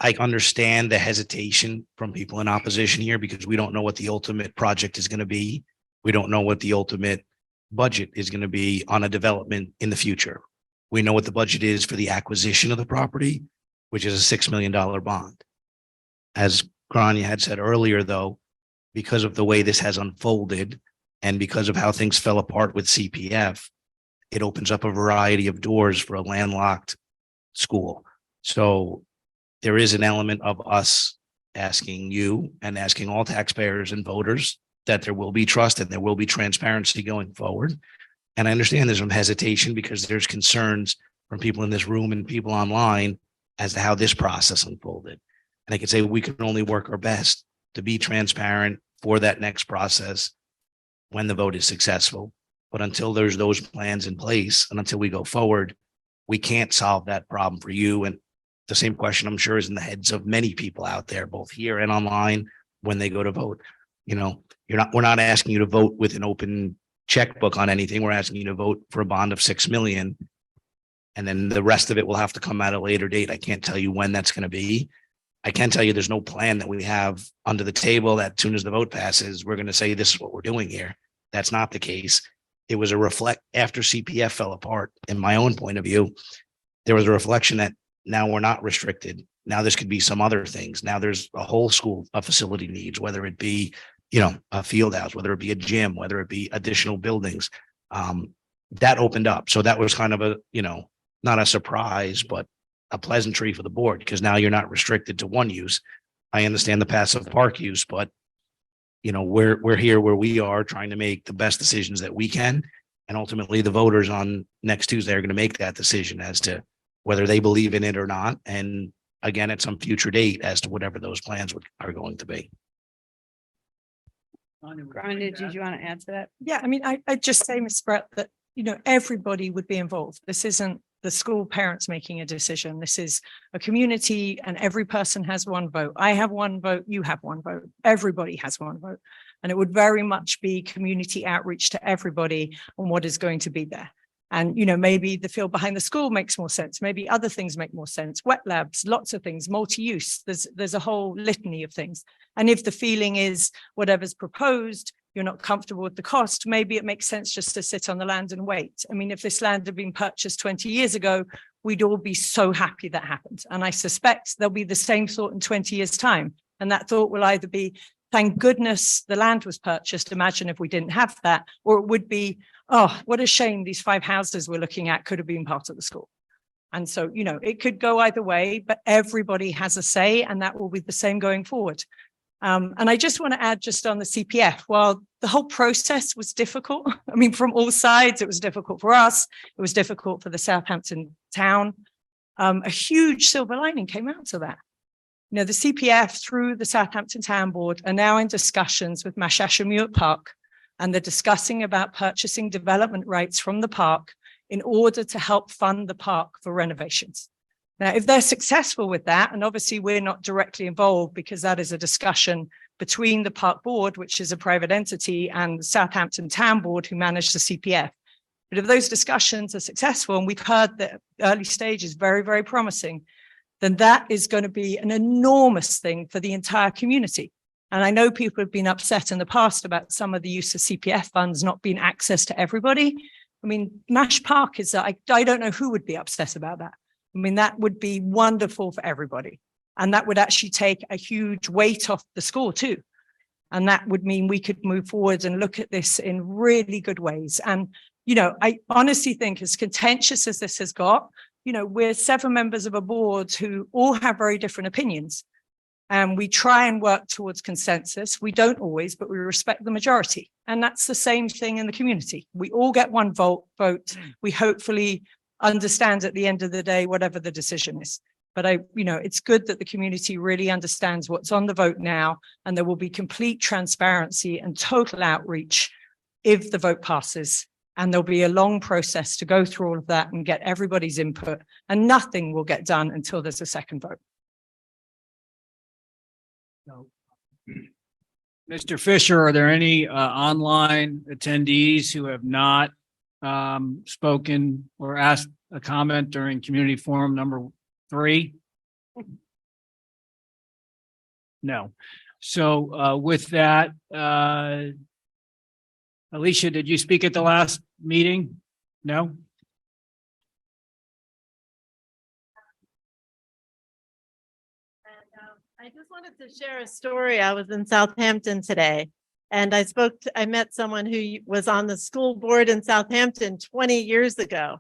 I understand the hesitation from people in opposition here because we don't know what the ultimate project is going to be. We don't know what the ultimate budget is going to be on a development in the future. We know what the budget is for the acquisition of the property, which is a $6 million bond. As Grania had said earlier, though, because of the way this has unfolded and because of how things fell apart with CPF, it opens up a variety of doors for a landlocked school. So there is an element of us asking you and asking all taxpayers and voters that there will be trust and there will be transparency going forward. And I understand there's some hesitation because there's concerns from people in this room and people online as to how this process unfolded. And I can say we can only work our best to be transparent for that next process when the vote is successful. But until there's those plans in place and until we go forward, we can't solve that problem for you. And the same question, I'm sure, is in the heads of many people out there, both here and online, when they go to vote. You know, we're not asking you to vote with an open checkbook on anything. We're asking you to vote for a bond of 6 million. And then the rest of it will have to come at a later date. I can't tell you when that's going to be. I can tell you there's no plan that we have under the table that as soon as the vote passes, we're going to say this is what we're doing here. That's not the case. It was a reflect after CPF fell apart, in my own point of view, there was a reflection that now we're not restricted. Now this could be some other things. Now there's a whole school of facility needs, whether it be, a field house, whether it be a gym, whether it be additional buildings. That opened up. So that was kind of a, not a surprise, but a pleasantry for the board because now you're not restricted to one use. I understand the passive park use, but we're here where we are trying to make the best decisions that we can. And ultimately the voters on next Tuesday are going to make that decision as to whether they believe in it or not. And again, at some future date as to whatever those plans are going to be. Grania, did you want to add to that? Yeah, I mean, I just say, Ms. Brett, that, everybody would be involved. This isn't the school parents making a decision. This is a community and every person has one vote. I have one vote, you have one vote, everybody has one vote. And it would very much be community outreach to everybody on what is going to be there. And, maybe the field behind the school makes more sense. Maybe other things make more sense. Wet labs, lots of things, multi-use. There's a whole litany of things. And if the feeling is whatever's proposed, you're not comfortable with the cost, maybe it makes sense just to sit on the land and wait. I mean, if this land had been purchased 20 years ago, we'd all be so happy that happened. And I suspect there'll be the same thought in 20 years' time. And that thought will either be, thank goodness the land was purchased. Imagine if we didn't have that, or it would be, oh, what a shame these 5 houses we're looking at could have been part of the school. And so, it could go either way, but everybody has a say and that will be the same going forward. And I just want to add just on the CPF, while the whole process was difficult, I mean, from all sides, it was difficult for us. It was difficult for the Southampton town. A huge silver lining came out of that. The CPF through the Southampton Town Board are now in discussions with Mashasha Park and they're discussing about purchasing development rights from the park in order to help fund the park for renovations. Now, if they're successful with that, and obviously we're not directly involved because that is a discussion between the park board, which is a private entity, and the Southampton Town Board, who manage the CPF. But if those discussions are successful, and we've heard that early stage is very, very promising, then that is going to be an enormous thing for the entire community. And I know people have been upset in the past about some of the use of CPF funds not being access to everybody. I mean, Mash Park is, I don't know who would be upset about that. I mean, that would be wonderful for everybody. And that would actually take a huge weight off the school too. And that would mean we could move forward and look at this in really good ways. And, you know, I honestly think as contentious as this has got, you know, we're 7 members of a board who all have very different opinions. And we try and work towards consensus. We don't always, but we respect the majority. And that's the same thing in the community. We all get one vote. We hopefully understand at the end of the day, whatever the decision is. But you know, it's good that the community really understands what's on the vote now, and there will be complete transparency and total outreach if the vote passes. And there'll be a long process to go through all of that and get everybody's input, and nothing will get done until there's a second vote. Mr. Fisher, are there any online attendees who have not spoken or asked a comment during community forum number 3? No. So with that, Alicia, did you speak at the last meeting? No? I just wanted to share a story. I was in Southampton today, and I met someone who was on the school board in Southampton 20 years ago.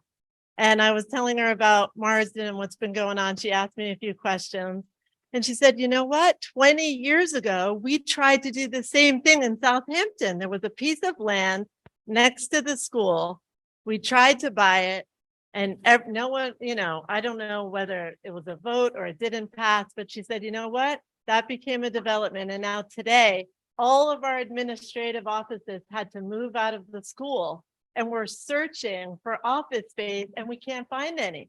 And I was telling her about Marsden and what's been going on. She asked me a few questions, and she said, you know what? 20 years ago, we tried to do the same thing in Southampton. There was a piece of land next to the school. We tried to buy it. And no one, you know, I don't know whether it was a vote or it didn't pass, but she said, you know what? That became a development. And now today, all of our administrative offices had to move out of the school, and we're searching for office space and we can't find any.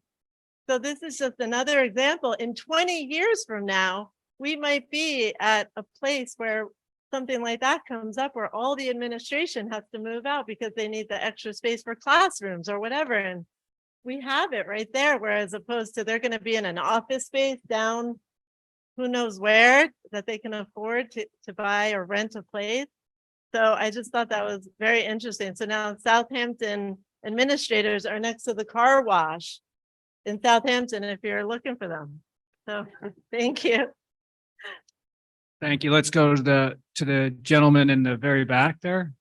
So this is just another example. In 20 years from now, we might be at a place where something like that comes up, where all the administration has to move out because they need the extra space for classrooms or whatever. And we have it right there, whereas opposed to they're going to be in an office space down who knows where that they can afford to buy or rent a place. So I just thought that was very interesting. So now Southampton administrators are next to the car wash in Southampton if you're looking for them. So thank you. Thank you. Let's go to the gentleman in the very back there.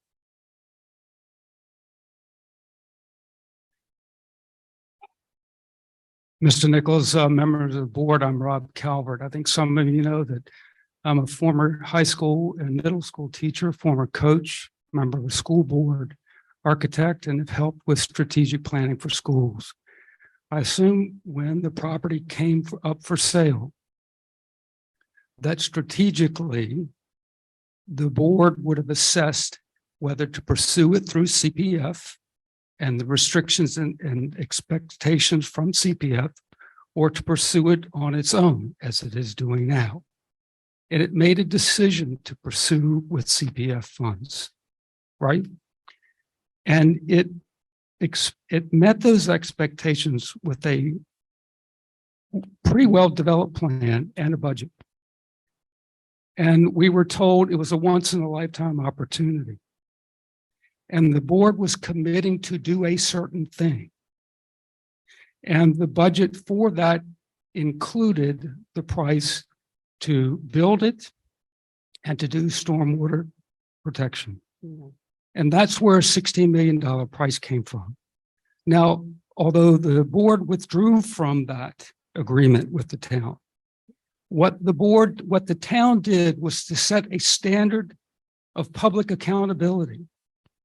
Mr. Nichols, members of the board, I'm Rob Calvert. I think some of you know that I'm a former high school and middle school teacher, former coach, member of the school board, architect, and have helped with strategic planning for schools. I assume when the property came up for sale, that strategically the board would have assessed whether to pursue it through CPF and the restrictions and expectations from CPF, or to pursue it on its own as it is doing now. And it made a decision to pursue with CPF funds, right? And it met those expectations with a pretty well-developed plan and a budget. And we were told it was a once-in-a-lifetime opportunity. And the board was committing to do a certain thing. And the budget for that included the price to build it and to do stormwater protection. And that's where a $16 million price came from. Now, although the board withdrew from that agreement with the town, what the town did was to set a standard of public accountability.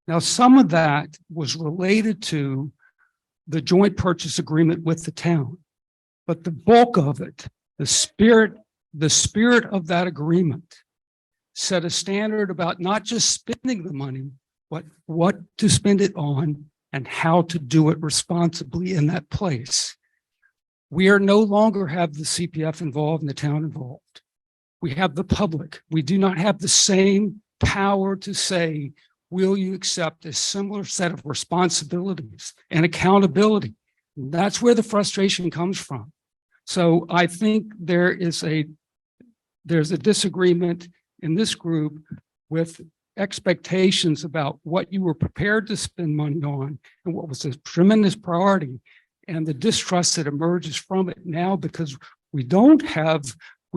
Now, some of that was related to the joint purchase agreement with the town, but the bulk of it, the spirit of that agreement set a standard about not just spending the money, what to spend it on and how to do it responsibly in that place. We are no longer have the CPF involved and the town involved. We have the public. We do not have the same power to say, will you accept a similar set of responsibilities and accountability? That's where the frustration comes from. So I think there's a disagreement in this group with expectations about what you were prepared to spend money on and what was a tremendous priority, and the distrust that emerges from it now because we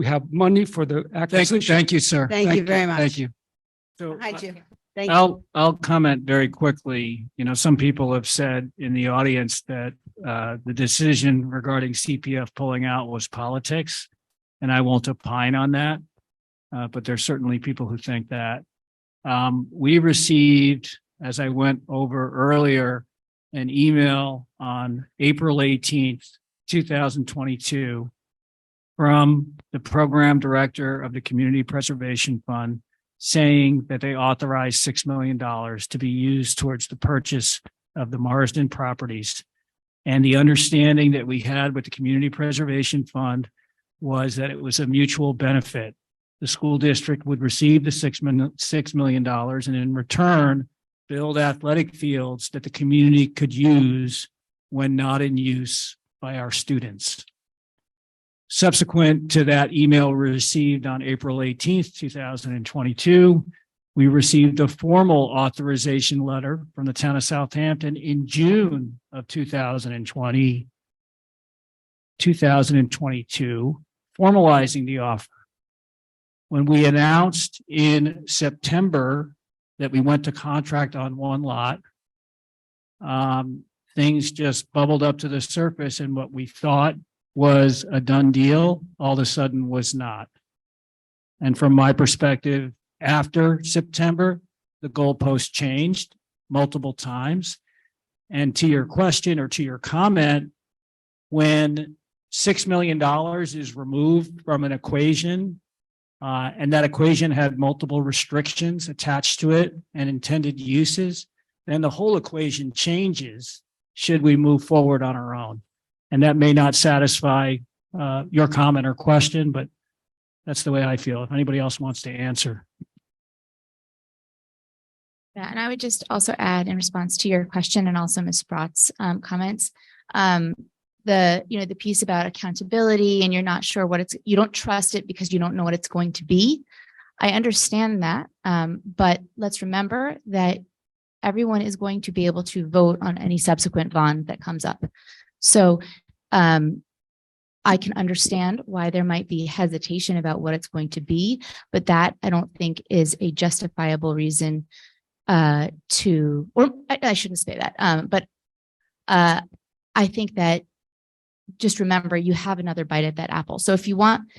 have money for the acquisition. Thank you, sir. Thank you very much. Thank you. So Hi, Jim. Thank you. I'll comment very quickly. You know, some people have said in the audience that the decision regarding CPF pulling out was politics, and I won't opine on that. But there's certainly people who think that. We received, as I went over earlier, an email on April 18th, 2022 from the program director of the Community Preservation Fund saying that they authorized $6 million to be used towards the purchase of the Marsden properties. And the understanding that we had with the Community Preservation Fund was that it was a mutual benefit. The school district would receive the $6 million and in return, build athletic fields that the community could use when not in use by our students. Subsequent to that email received on April 18th, 2022, we received a formal authorization letter from the town of Southampton in June of 2022, formalizing the offer. When we announced in September that we went to contract on one lot, things just bubbled up to the surface, and what we thought was a done deal all of a sudden was not. And from my perspective, after September, the goalpost changed multiple times. And to your question or to your comment, when $6 million is removed from an equation, and that equation had multiple restrictions attached to it and intended uses, then the whole equation changes should we move forward on our own. And that may not satisfy your comment or question, but that's the way I feel. If anybody else wants to answer. Yeah, and I would just also add in response to your question and also Ms. Brott's comments, the piece about accountability and you're not sure you don't trust it because you don't know what it's going to be. I understand that, but let's remember that everyone is going to be able to vote on any subsequent bond that comes up. So I can understand why there might be hesitation about what it's going to be, but that I don't think is a justifiable reason or I shouldn't say that, but I think that just remember you have another bite at that apple. So if you want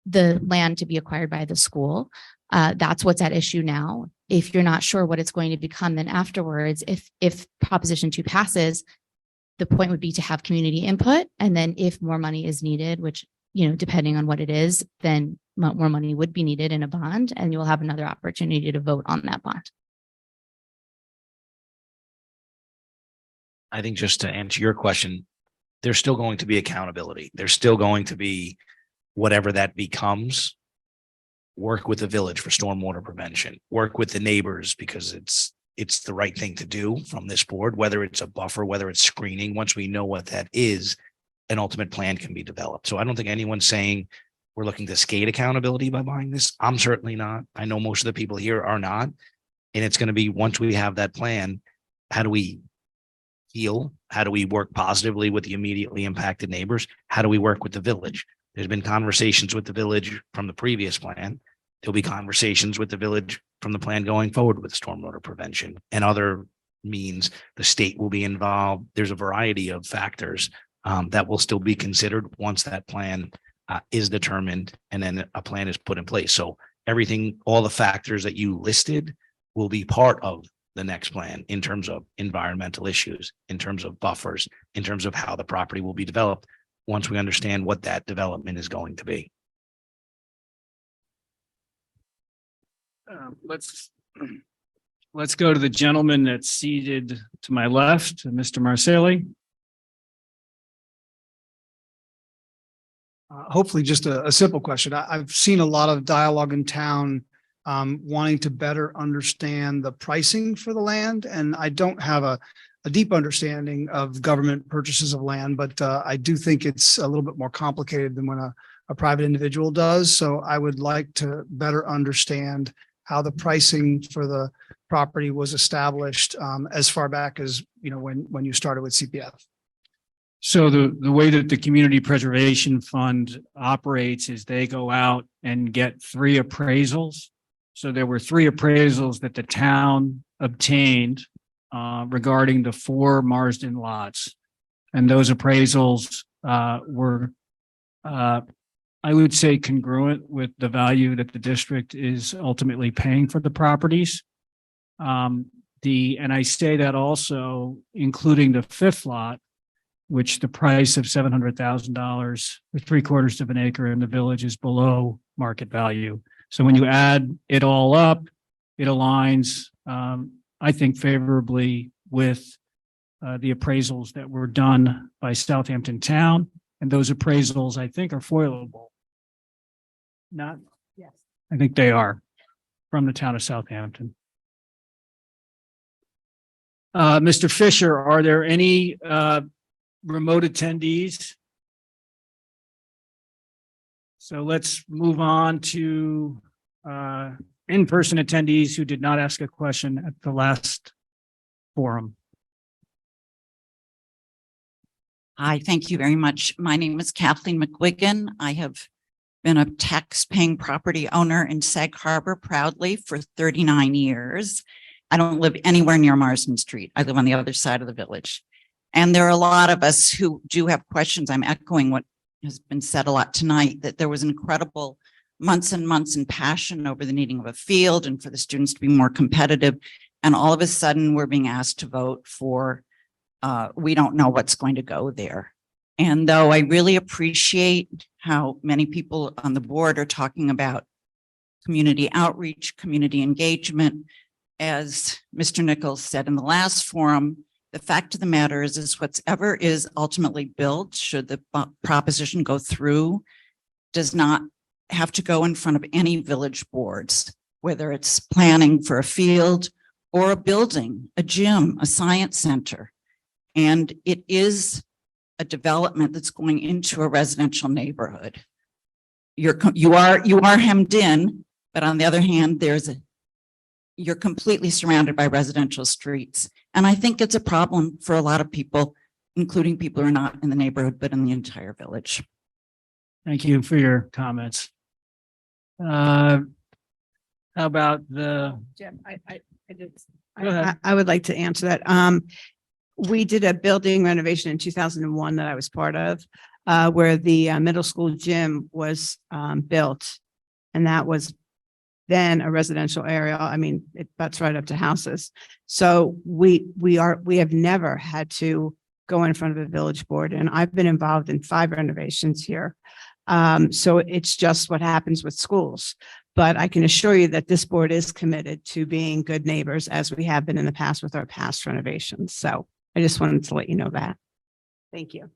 the land to be acquired by the school, that's what's at issue now. If you're not sure what it's going to become, then afterwards, if Proposition 2 passes, the point would be to have community input. And then if more money is needed, which, depending on what it is, then more money would be needed in a bond, and you'll have another opportunity to vote on that bond. I think just to answer your question, there's still going to be accountability. There's still going to be whatever that becomes. Work with the village for stormwater prevention, work with the neighbors because it's the right thing to do from this board, whether it's a buffer, whether it's screening. Once we know what that is, an ultimate plan can be developed. So I don't think anyone's saying we're looking to skate accountability by buying this. I'm certainly not. I know most of the people here are not. And it's going to be, once we have that plan, how do we heal? How do we work positively with the immediately impacted neighbors? How do we work with the village? There's been conversations with the village from the previous plan. There'll be conversations with the village from the plan going forward with stormwater prevention and other means. The state will be involved. There's a variety of factors that will still be considered once that plan is determined and then a plan is put in place. So everything, all the factors that you listed will be part of the next plan in terms of environmental issues, in terms of buffers, in terms of how the property will be developed once we understand what that development is going to be. let's go to the gentleman that's seated to my left, Mr. Marsali. Hopefully just a simple question. I've seen a lot of dialogue in town wanting to better understand the pricing for the land. And I don't have a deep understanding of government purchases of land, but I do think it's a little bit more complicated than when a private individual does. So I would like to better understand how the pricing for the property was established as far back as, when you started with CPF. So the way that the Community Preservation Fund operates is they go out and get 3 appraisals. So there were 3 appraisals that the town obtained regarding the 4 Marsden lots. And those appraisals were, I would say, congruent with the value that the district is ultimately paying for the properties. And I say that also including the 5th lot, which the price of $700,000 for 3/4 of an acre in the village is below market value. So when you add it all up, it aligns, I think, favorably with the appraisals that were done by Southampton Town. And those appraisals, I think, are foilable. Not, yes, I think they are from the town of Southampton. Mr. Fisher, are there any remote attendees? So let's move on to in-person attendees who did not ask a question at the last forum. Hi, thank you very much. My name is Kathleen McGuigan. I have been a tax-paying property owner in Sag Harbor proudly for 39 years. I don't live anywhere near Marsden Street. I live on the other side of the village. And there are a lot of us who do have questions. I'm echoing what has been said a lot tonight, that there was incredible months and months and passion over the needing of a field and for the students to be more competitive. And all of a sudden we're being asked to vote for, we don't know what's going to go there. And though I really appreciate how many people on the board are talking about community outreach, community engagement, as Mr. Nichols said in the last forum, the fact of the matter is whatever is ultimately built, should the proposition go through, does not have to go in front of any village boards, whether it's planning for a field or a building, a gym, a science center. And it is a development that's going into a residential neighborhood. You are hemmed in, but on the other hand, you're completely surrounded by residential streets. And I think it's a problem for a lot of people, including people who are not in the neighborhood, but in the entire village. Thank you for your comments. How about the? Jim, Go ahead. I would like to answer that. We did a building renovation in 2001 that I was part of, where the middle school gym was built. And that was then a residential area. I mean, it butts right up to houses. So we have never had to go in front of a village board. And I've been involved in 5 renovations here. So it's just what happens with schools. But I can assure you that this board is committed to being good neighbors, as we have been in the past with our past renovations. So I just wanted to let you know that. Thank you.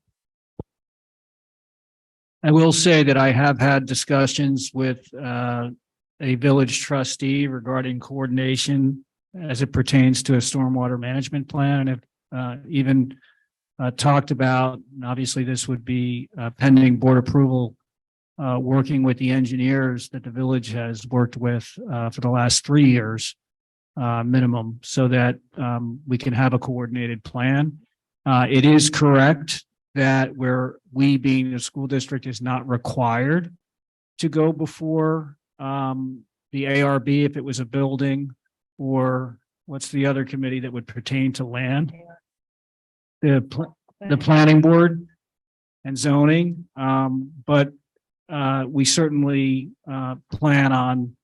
I will say that I have had discussions with a village trustee regarding coordination as it pertains to a stormwater management plan, and have even talked about, and obviously this would be pending board approval, working with the engineers that the village has worked with for the last 3 years minimum, so that we can have a coordinated plan. It is correct that we being the school district is not required to go before the ARB if it was a building, or what's the other committee that would pertain to land? The planning board and zoning. But we certainly plan on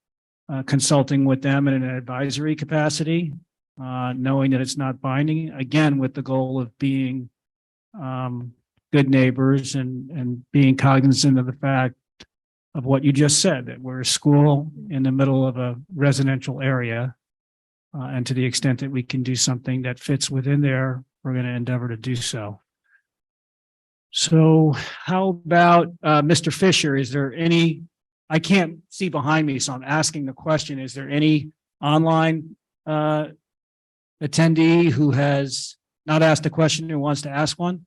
consulting with them in an advisory capacity, knowing that it's not binding, again, with the goal of being good neighbors and being cognizant of the fact of what you just said, that we're a school in the middle of a residential area. And to the extent that we can do something that fits within there, we're going to endeavor to do so. So how about Mr. Fisher? Is there any, I can't see behind me, so I'm asking the question, is there any online attendee who has not asked a question who wants to ask one?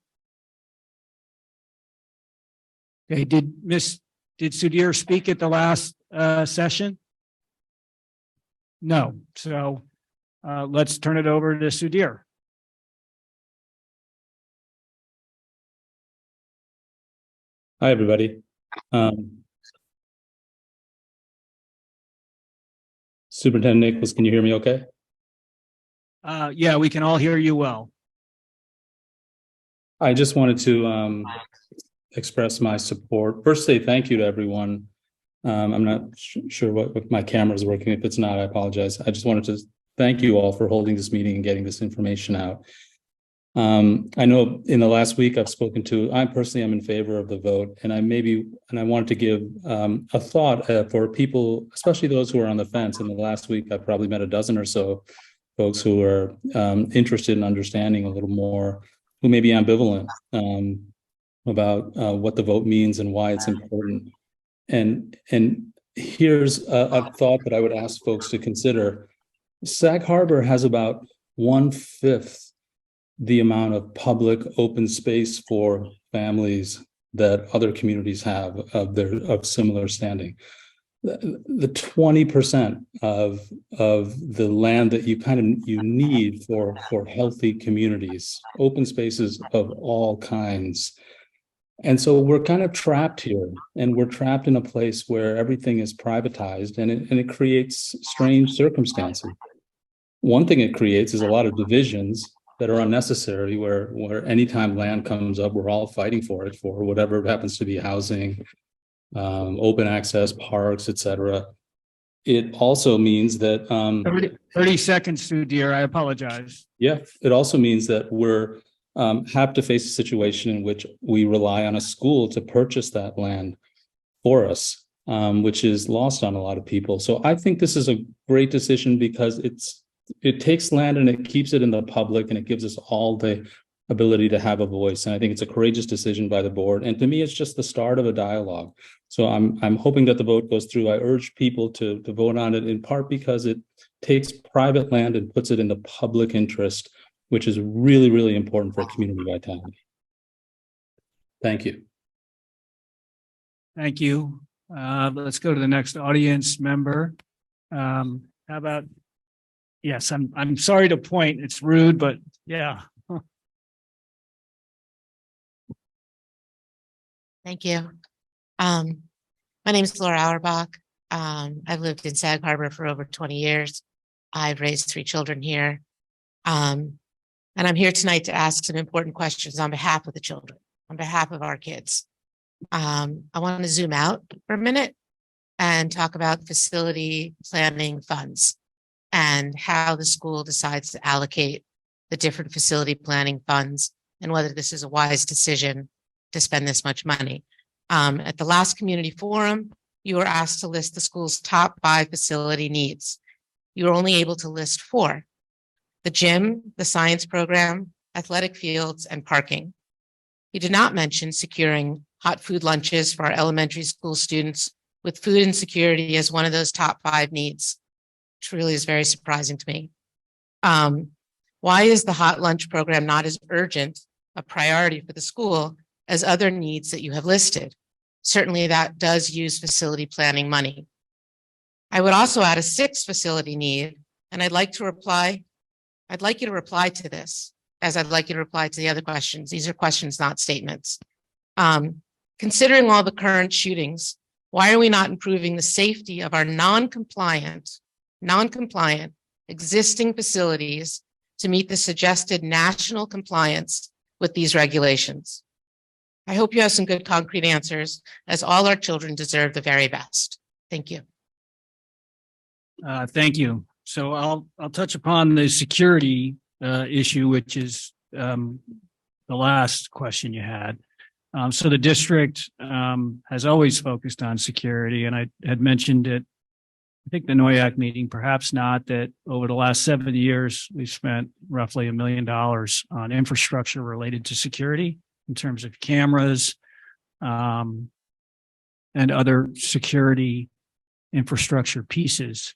Okay, did Sudhir speak at the last session? No, so let's turn it over to Sudhir. Hi, everybody. Superintendent Nichols, can you hear me okay? Yeah, we can all hear you well. I just wanted to express my support. First, say thank you to everyone. I'm not sure what my camera is working. If it's not, I apologize. I just wanted to thank you all for holding this meeting and getting this information out. I know in the last week I personally am in favor of the vote, and I wanted to give a thought for people, especially those who are on the fence. In the last week, I probably met a dozen or so folks who are interested in understanding a little more, who may be ambivalent about what the vote means and why it's important. And here's a thought that I would ask folks to consider. Sag Harbor has about 1/5 the amount of public open space for families that other communities have of similar standing. The 20% of the land that you need for healthy communities, open spaces of all kinds. And so we're kind of trapped here, and we're trapped in a place where everything is privatized, and it creates strange circumstances. One thing it creates is a lot of divisions that are unnecessary, where anytime land comes up, we're all fighting for it, for whatever it happens to be, housing, open access, parks, etc. It also means that 30 seconds, Sudhir, I apologize. Yeah, it also means that we're have to face a situation in which we rely on a school to purchase that land for us, which is lost on a lot of people. So I think this is a great decision because it takes land and it keeps it in the public, and it gives us all the ability to have a voice. And I think it's a courageous decision by the board. And to me, it's just the start of a dialogue. So I'm hoping that the vote goes through. I urge people to vote on it, in part because it takes private land and puts it in the public interest, which is really, really important for community vitality. Thank you. Thank you. Let's go to the next audience member. How about, yes, I'm sorry to point, it's rude, but yeah. Thank you. My name is Laura Auerbach. I've lived in Sag Harbor for over 20 years. I've raised 3 children here. And I'm here tonight to ask some important questions on behalf of the children, on behalf of our kids. I want to zoom out for a minute and talk about facility planning funds and how the school decides to allocate the different facility planning funds and whether this is a wise decision to spend this much money. At the last community forum, you were asked to list the school's top 5 facility needs. You were only able to list 4: the gym, the science program, athletic fields, and parking. You did not mention securing hot food lunches for our elementary school students, with food insecurity as one of those top 5 needs, which really is very surprising to me. Why is the hot lunch program not as urgent a priority for the school as other needs that you have listed? Certainly that does use facility planning money. I would also add a 6th facility need, and I'd like you to reply to this, as I'd like you to reply to the other questions. These are questions, not statements. Considering all the current shootings, why are we not improving the safety of our non-compliant existing facilities to meet the suggested national compliance with these regulations? I hope you have some good concrete answers, as all our children deserve the very best. Thank you. Thank you. So I'll touch upon the security issue, which is the last question you had. So the district has always focused on security, and I had mentioned it I think the NOIAC meeting, perhaps not, that over the last 7 years, we've spent roughly $1 million on infrastructure related to security in terms of cameras and other security infrastructure pieces.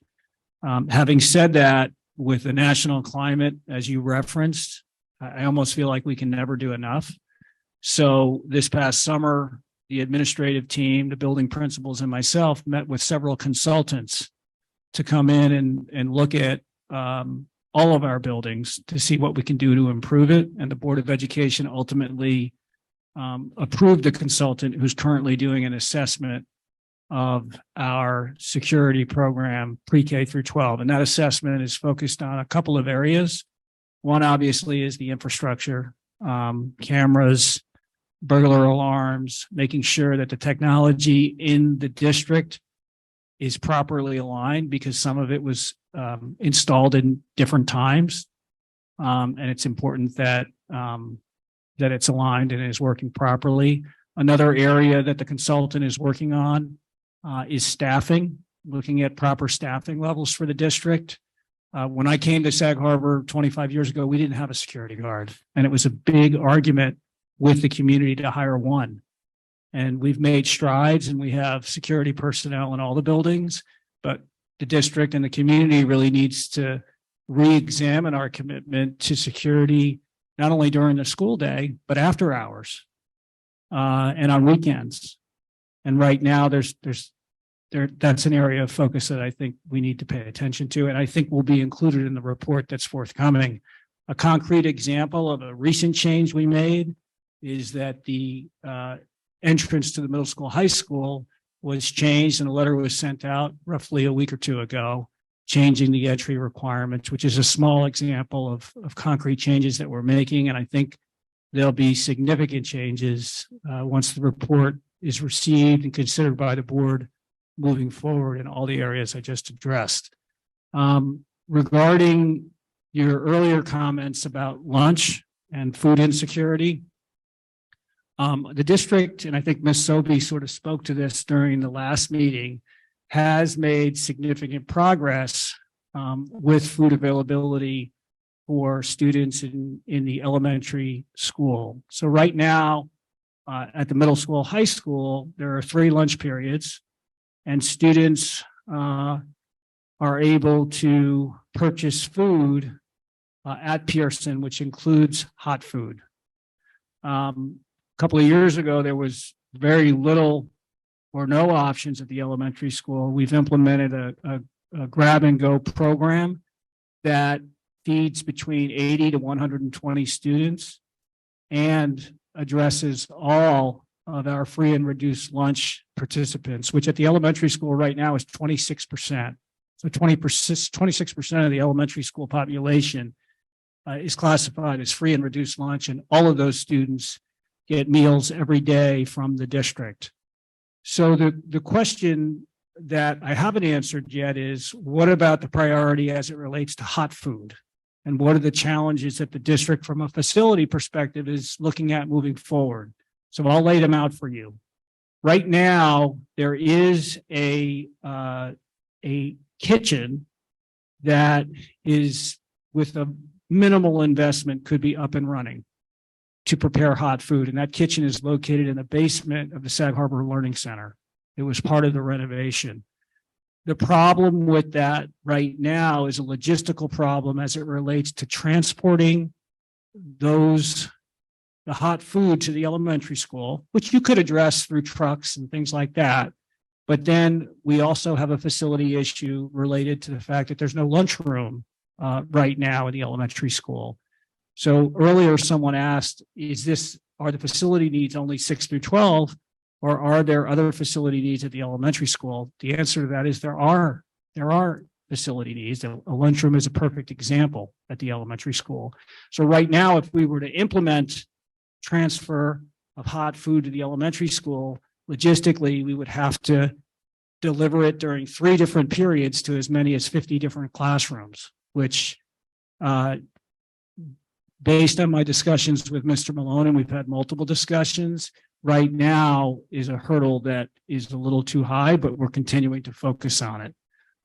Having said that, with the national climate, as you referenced, I almost feel like we can never do enough. So this past summer, the administrative team, the building principals, and myself met with several consultants to come in and look at all of our buildings to see what we can do to improve it. And the Board of Education ultimately approved the consultant who's currently doing an assessment of our security program pre-K through 12. And that assessment is focused on a couple of areas. One obviously is the infrastructure, cameras, burglar alarms, making sure that the technology in the district is properly aligned, because some of it was installed in different times. And it's important that that it's aligned and is working properly. Another area that the consultant is working on is staffing, looking at proper staffing levels for the district. When I came to Sag Harbor 25 years ago, we didn't have a security guard, and it was a big argument with the community to hire one. And we've made strides, and we have security personnel in all the buildings, but the district and the community really needs to re-examine our commitment to security, not only during the school day, but after hours and on weekends. And right now that's an area of focus that I think we need to pay attention to, and I think will be included in the report that's forthcoming. A concrete example of a recent change we made is that the entrance to the middle school, high school was changed, and a letter was sent out roughly a week or two ago, changing the entry requirements, which is a small example of concrete changes that we're making. And I think there'll be significant changes once the report is received and considered by the board moving forward in all the areas I just addressed. Regarding your earlier comments about lunch and food insecurity, the district, and I think Ms. Sobey sort of spoke to this during the last meeting, has made significant progress with food availability for students in the elementary school. So right now, at the middle school, high school, there are 3 lunch periods, and students are able to purchase food at Pearson, which includes hot food. A couple of years ago, there was very little or no options at the elementary school. We've implemented a grab and go program that feeds between 80 to 120 students and addresses all of our free and reduced lunch participants, which at the elementary school right now is 26%. So 26% of the elementary school population is classified as free and reduced lunch, and all of those students get meals every day from the district. So the question that I haven't answered yet is, what about the priority as it relates to hot food? And what are the challenges that the district from a facility perspective is looking at moving forward? So I'll lay them out for you. Right now, there is a kitchen that is, with a minimal investment, could be up and running to prepare hot food. And that kitchen is located in the basement of the Sag Harbor Learning Center. It was part of the renovation. The problem with that right now is a logistical problem as it relates to transporting the hot food to the elementary school, which you could address through trucks and things like that. But then we also have a facility issue related to the fact that there's no lunchroom right now in the elementary school. So earlier someone asked, are the facility needs only 6 through 12, or are there other facility needs at the elementary school? The answer to that is there are facility needs. A lunchroom is a perfect example at the elementary school. So right now, if we were to implement transfer of hot food to the elementary school, logistically, we would have to deliver it during 3 different periods to as many as 50 different classrooms, which based on my discussions with Mr. Malone, and we've had multiple discussions, right now is a hurdle that is a little too high, but we're continuing to focus on it.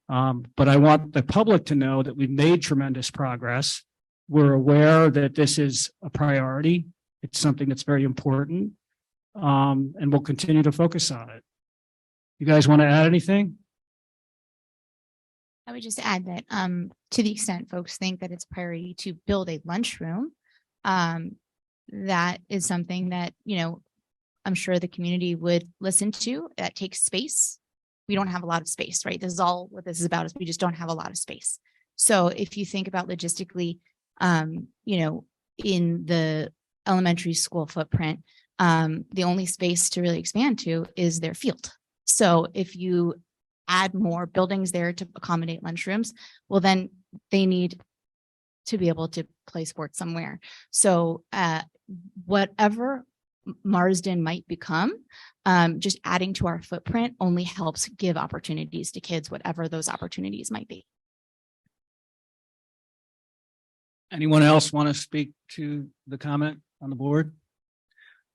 But I want the public to know that we've made tremendous progress. We're aware that this is a priority. It's something that's very important. And we'll continue to focus on it. You guys want to add anything? I would just add that to the extent folks think that it's priority to build a lunchroom, that is something that, I'm sure the community would listen to. That takes space. We don't have a lot of space, right? This is all what this is about, is we just don't have a lot of space. So if you think about logistically, in the elementary school footprint, the only space to really expand to is their field. So if you add more buildings there to accommodate lunchrooms, well, then they need to be able to play sports somewhere. So whatever Marsden might become, just adding to our footprint only helps give opportunities to kids, whatever those opportunities might be. Anyone else want to speak to the comment on the board?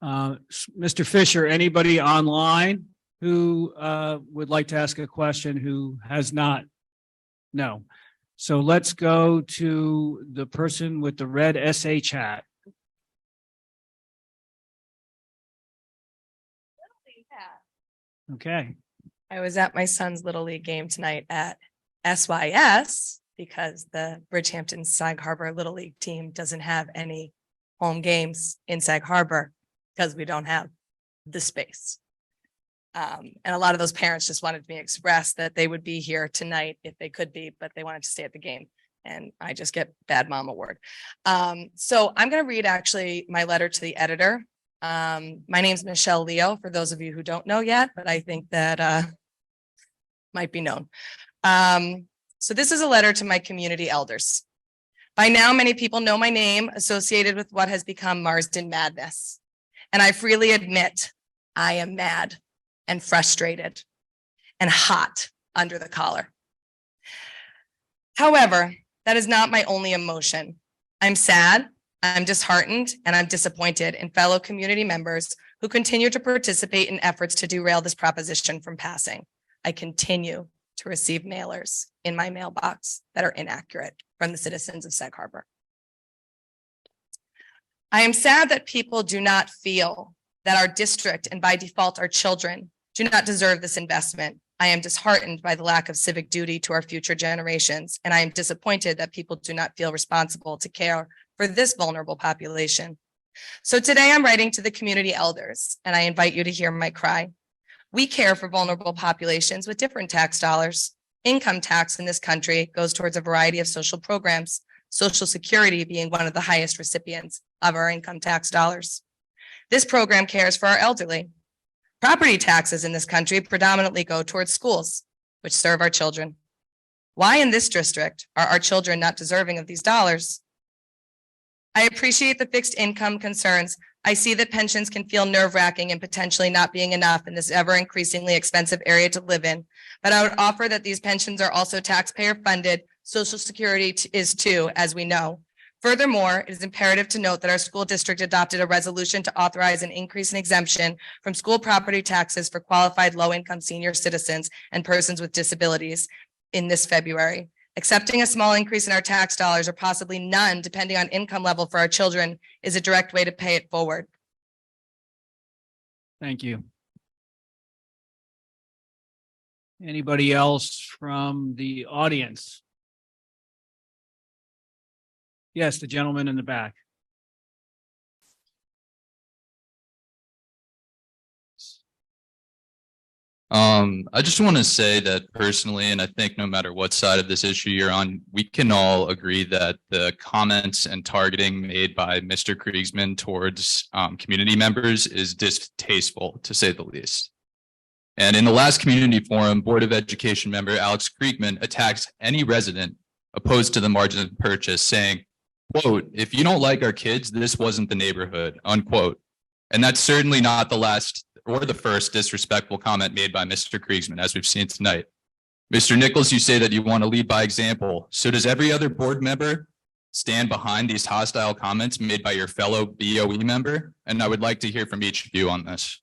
Mr. Fisher, anybody online who would like to ask a question who has not? No. So let's go to the person with the red SA chat. Okay. I was at my son's Little League game tonight at SYS because the Bridgehampton Sag Harbor Little League team doesn't have any home games in Sag Harbor because we don't have the space. And a lot of those parents just wanted me to express that they would be here tonight if they could be, but they wanted to stay at the game. And I just get bad mom award. So I'm going to read actually my letter to the editor. My name's Michelle Leo, for those of you who don't know yet, but I think that might be known. So this is a letter to my community elders. By now, many people know my name associated with what has become Marsden madness. And I freely admit I am mad and frustrated and hot under the collar. However, that is not my only emotion. I'm sad, I'm disheartened, and I'm disappointed in fellow community members who continue to participate in efforts to derail this proposition from passing. I continue to receive mailers in my mailbox that are inaccurate from the citizens of Sag Harbor. I am sad that people do not feel that our district, and by default our children, do not deserve this investment. I am disheartened by the lack of civic duty to our future generations, and I am disappointed that people do not feel responsible to care for this vulnerable population. So today I'm writing to the community elders, and I invite you to hear my cry. We care for vulnerable populations with different tax dollars. Income tax in this country goes towards a variety of social programs, Social Security being one of the highest recipients of our income tax dollars. This program cares for our elderly. Property taxes in this country predominantly go towards schools, which serve our children. Why in this district are our children not deserving of these dollars? I appreciate the fixed income concerns. I see that pensions can feel nerve-wracking and potentially not being enough in this ever increasingly expensive area to live in. But I would offer that these pensions are also taxpayer funded. Social Security is too, as we know. Furthermore, it is imperative to note that our school district adopted a resolution to authorize an increase in exemption from school property taxes for qualified low-income senior citizens and persons with disabilities in this February. Accepting a small increase in our tax dollars, or possibly none, depending on income level for our children, is a direct way to pay it forward. Thank you. Anybody else from the audience? Yes, the gentleman in the back. I just want to say that personally, and I think no matter what side of this issue you're on, we can all agree that the comments and targeting made by Mr. Kriegsman towards community members is distasteful, to say the least. And in the last community forum, Board of Education member Alex Kriegman attacked any resident opposed to the Marsden purchase, saying, quote, "If you don't like our kids, this wasn't the neighborhood," unquote. And that's certainly not the last or the first disrespectful comment made by Mr. Kriegsman, as we've seen tonight. Mr. Nichols, you say that you want to lead by example. So does every other board member stand behind these hostile comments made by your fellow BOE member? And I would like to hear from each of you on this.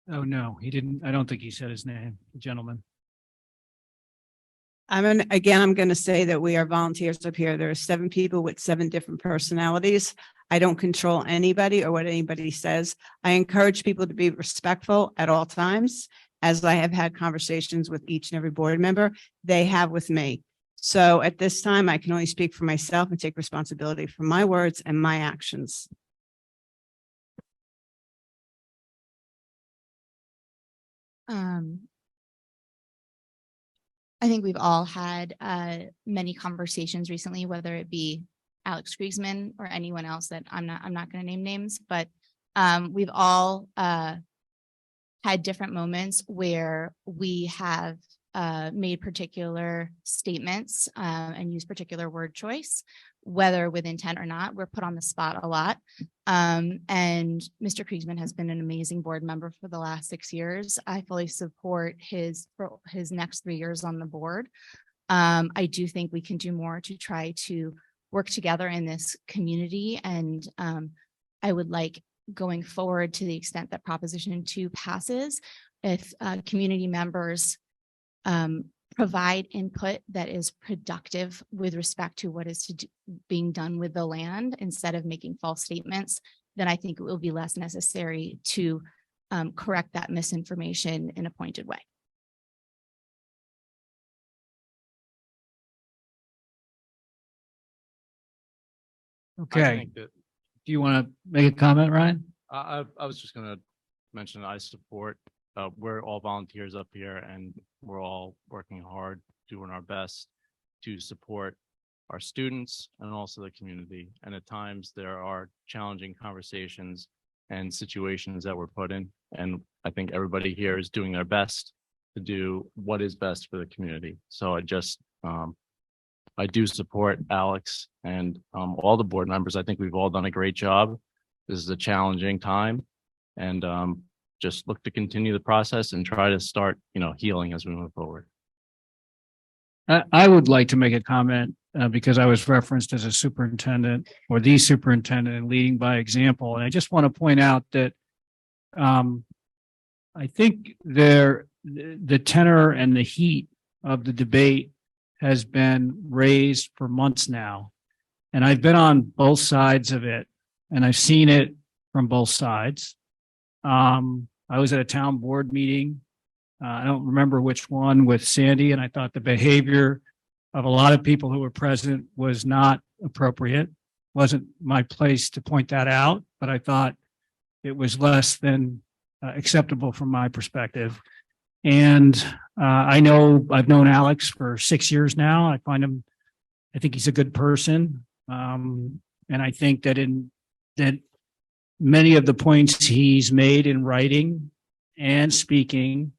Oh, no, he didn't. I don't think he said his name, the gentleman. I'm going to say that we are volunteers up here. There are 7 people with 7 different personalities. I don't control anybody or what anybody says. I encourage people to be respectful at all times, as I have had conversations with each and every board member. They have with me. So at this time, I can only speak for myself and take responsibility for my words and my actions. I think we've all had many conversations recently, whether it be Alex Griezmann or anyone else that I'm not going to name names, but we've all had different moments where we have made particular statements and used particular word choice, whether with intent or not. We're put on the spot a lot. And Mr. Kriegman has been an amazing board member for the last 6 years. I fully support his next 3 years on the board. I do think we can do more to try to work together in this community. And I would like, going forward, to the extent that Proposition 2 passes, if community members provide input that is productive with respect to what is being done with the land, instead of making false statements, then I think it will be less necessary to correct that misinformation in a pointed way. Okay. Do you want to make a comment, Ryan? I was just gonna mention I support, we're all volunteers up here and we're all working hard, doing our best to support our students and also the community. And at times there are challenging conversations and situations that we're put in. And I think everybody here is doing their best to do what is best for the community. So I do support Alex and all the board members. I think we've all done a great job. This is a challenging time, and just look to continue the process and try to start, healing as we move forward. I would like to make a comment because I was referenced as a superintendent or the superintendent and leading by example. And I just want to point out that I think the tenor and the heat of the debate has been raised for months now. And I've been on both sides of it and I've seen it from both sides. I was at a town board meeting. I don't remember which one with Sandy, and I thought the behavior of a lot of people who were present was not appropriate. Wasn't my place to point that out, but I thought it was less than acceptable from my perspective. And I've known Alex for 6 years now. I think he's a good person. And I think that that many of the points he's made in writing and speaking,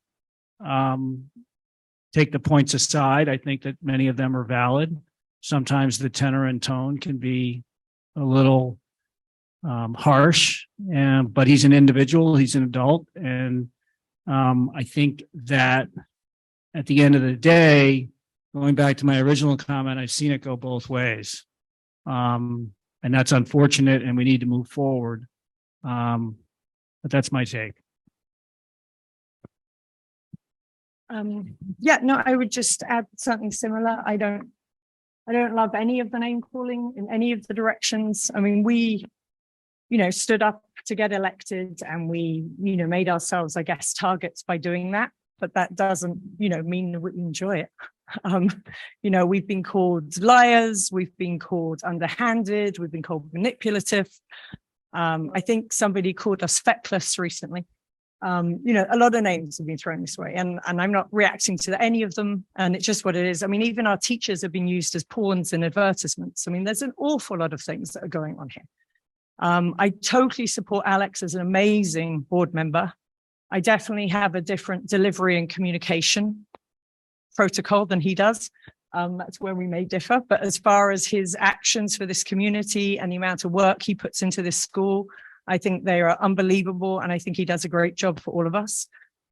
take the points aside. I think that many of them are valid. Sometimes the tenor and tone can be a little harsh, but he's an individual, he's an adult. And I think that at the end of the day, going back to my original comment, I've seen it go both ways. And that's unfortunate and we need to move forward. But that's my take. I would just add something similar. I don't love any of the name calling in any of the directions. I mean, we, stood up to get elected and we, made ourselves, I guess, targets by doing that. But that doesn't, mean that we enjoy it. We've been called liars. We've been called underhanded. We've been called manipulative. I think somebody called us feckless recently. A lot of names have been thrown this way and I'm not reacting to any of them. And it's just what it is. I mean, even our teachers have been used as pawns in advertisements. I mean, there's an awful lot of things that are going on here. I totally support Alex as an amazing board member. I definitely have a different delivery and communication protocol than he does. That's where we may differ. But as far as his actions for this community and the amount of work he puts into this school, I think they are unbelievable. And I think he does a great job for all of us.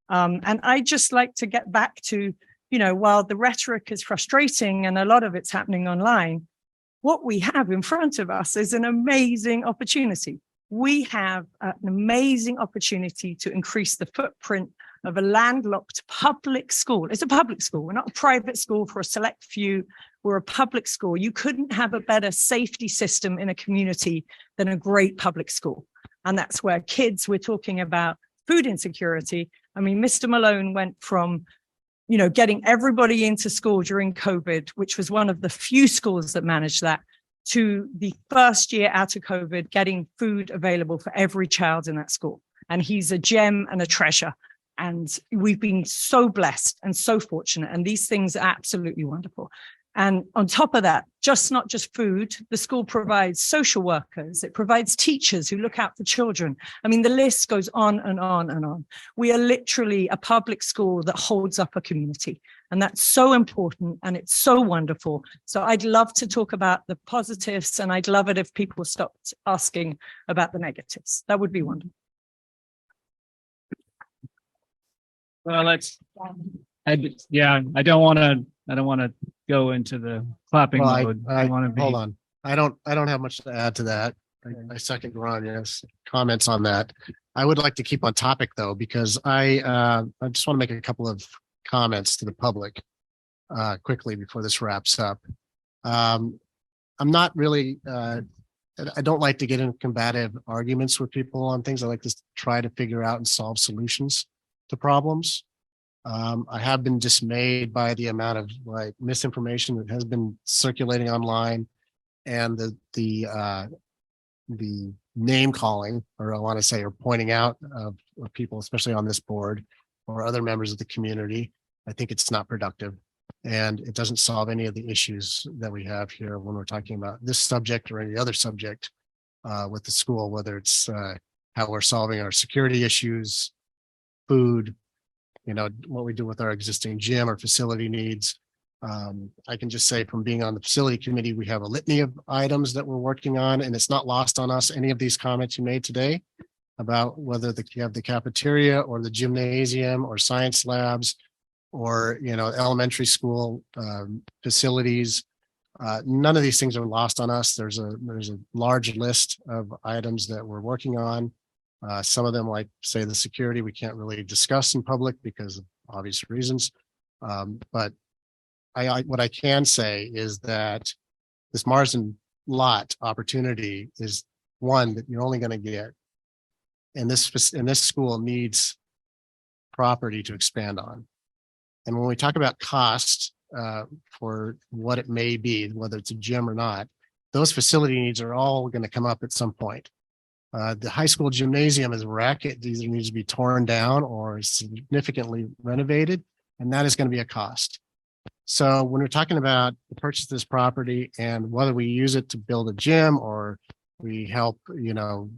And I just like to get back to, while the rhetoric is frustrating and a lot of it's happening online, what we have in front of us is an amazing opportunity. we have an amazing opportunity to increase the footprint of a landlocked public school. It's a public school. We're not a private school for a select few. We're a public school. You couldn't have a better safety system in a community than a great public school. And that's where kids, we're talking about food insecurity. I mean, Mr. Malone went from, you know, getting everybody into school during COVID, which was one of the few schools that managed that, to the first year out of COVID, getting food available for every child in that school. And he's a gem and a treasure. And we've been so blessed and so fortunate. And these things are absolutely wonderful. And on top of that, not just food, the school provides social workers. It provides teachers who look out for children. I mean, the list goes on and on and on. We are literally a public school that holds up a community. And that's so important and it's so wonderful. So I'd love to talk about the positives, and I'd love it if people stopped asking about the negatives. That would be wonderful. Well, I don't want to go into the clapping Well, mode. I want to be. hold on. I don't have much to add to that. I second Rania's comments on that. I would like to keep on topic though, because I just want to make a couple of comments to the public quickly before this wraps up. I'm not really, I don't like to get into combative arguments with people on things. I like to try to figure out and solve solutions to problems. I have been dismayed by the amount of misinformation that has been circulating online, and the name calling, or I want to say, or pointing out of people, especially on this board or other members of the community. I think it's not productive, and it doesn't solve any of the issues that we have here when we're talking about this subject or any other subject with the school, whether it's how we're solving our security issues, food, you know, what we do with our existing gym or facility needs. I can just say, from being on the facility committee, we have a litany of items that we're working on, and it's not lost on us any of these comments you made today about whether you have the cafeteria or the gymnasium or science labs or, you know, elementary school facilities. None of these things are lost on us. There's a large list of items that we're working on. Some of them, like say the security, we can't really discuss in public because of obvious reasons. But what I can say is that this Marsden lot opportunity is one that you're only going to get, and this school needs property to expand on. And when we talk about cost for what it may be, whether it's a gym or not, those facility needs are all going to come up at some point. The high school gymnasium is wrecked. It either needs to be torn down or significantly renovated, and that is going to be a cost. So when we're talking about the purchase of this property and whether we use it to build a gym or we help, you know,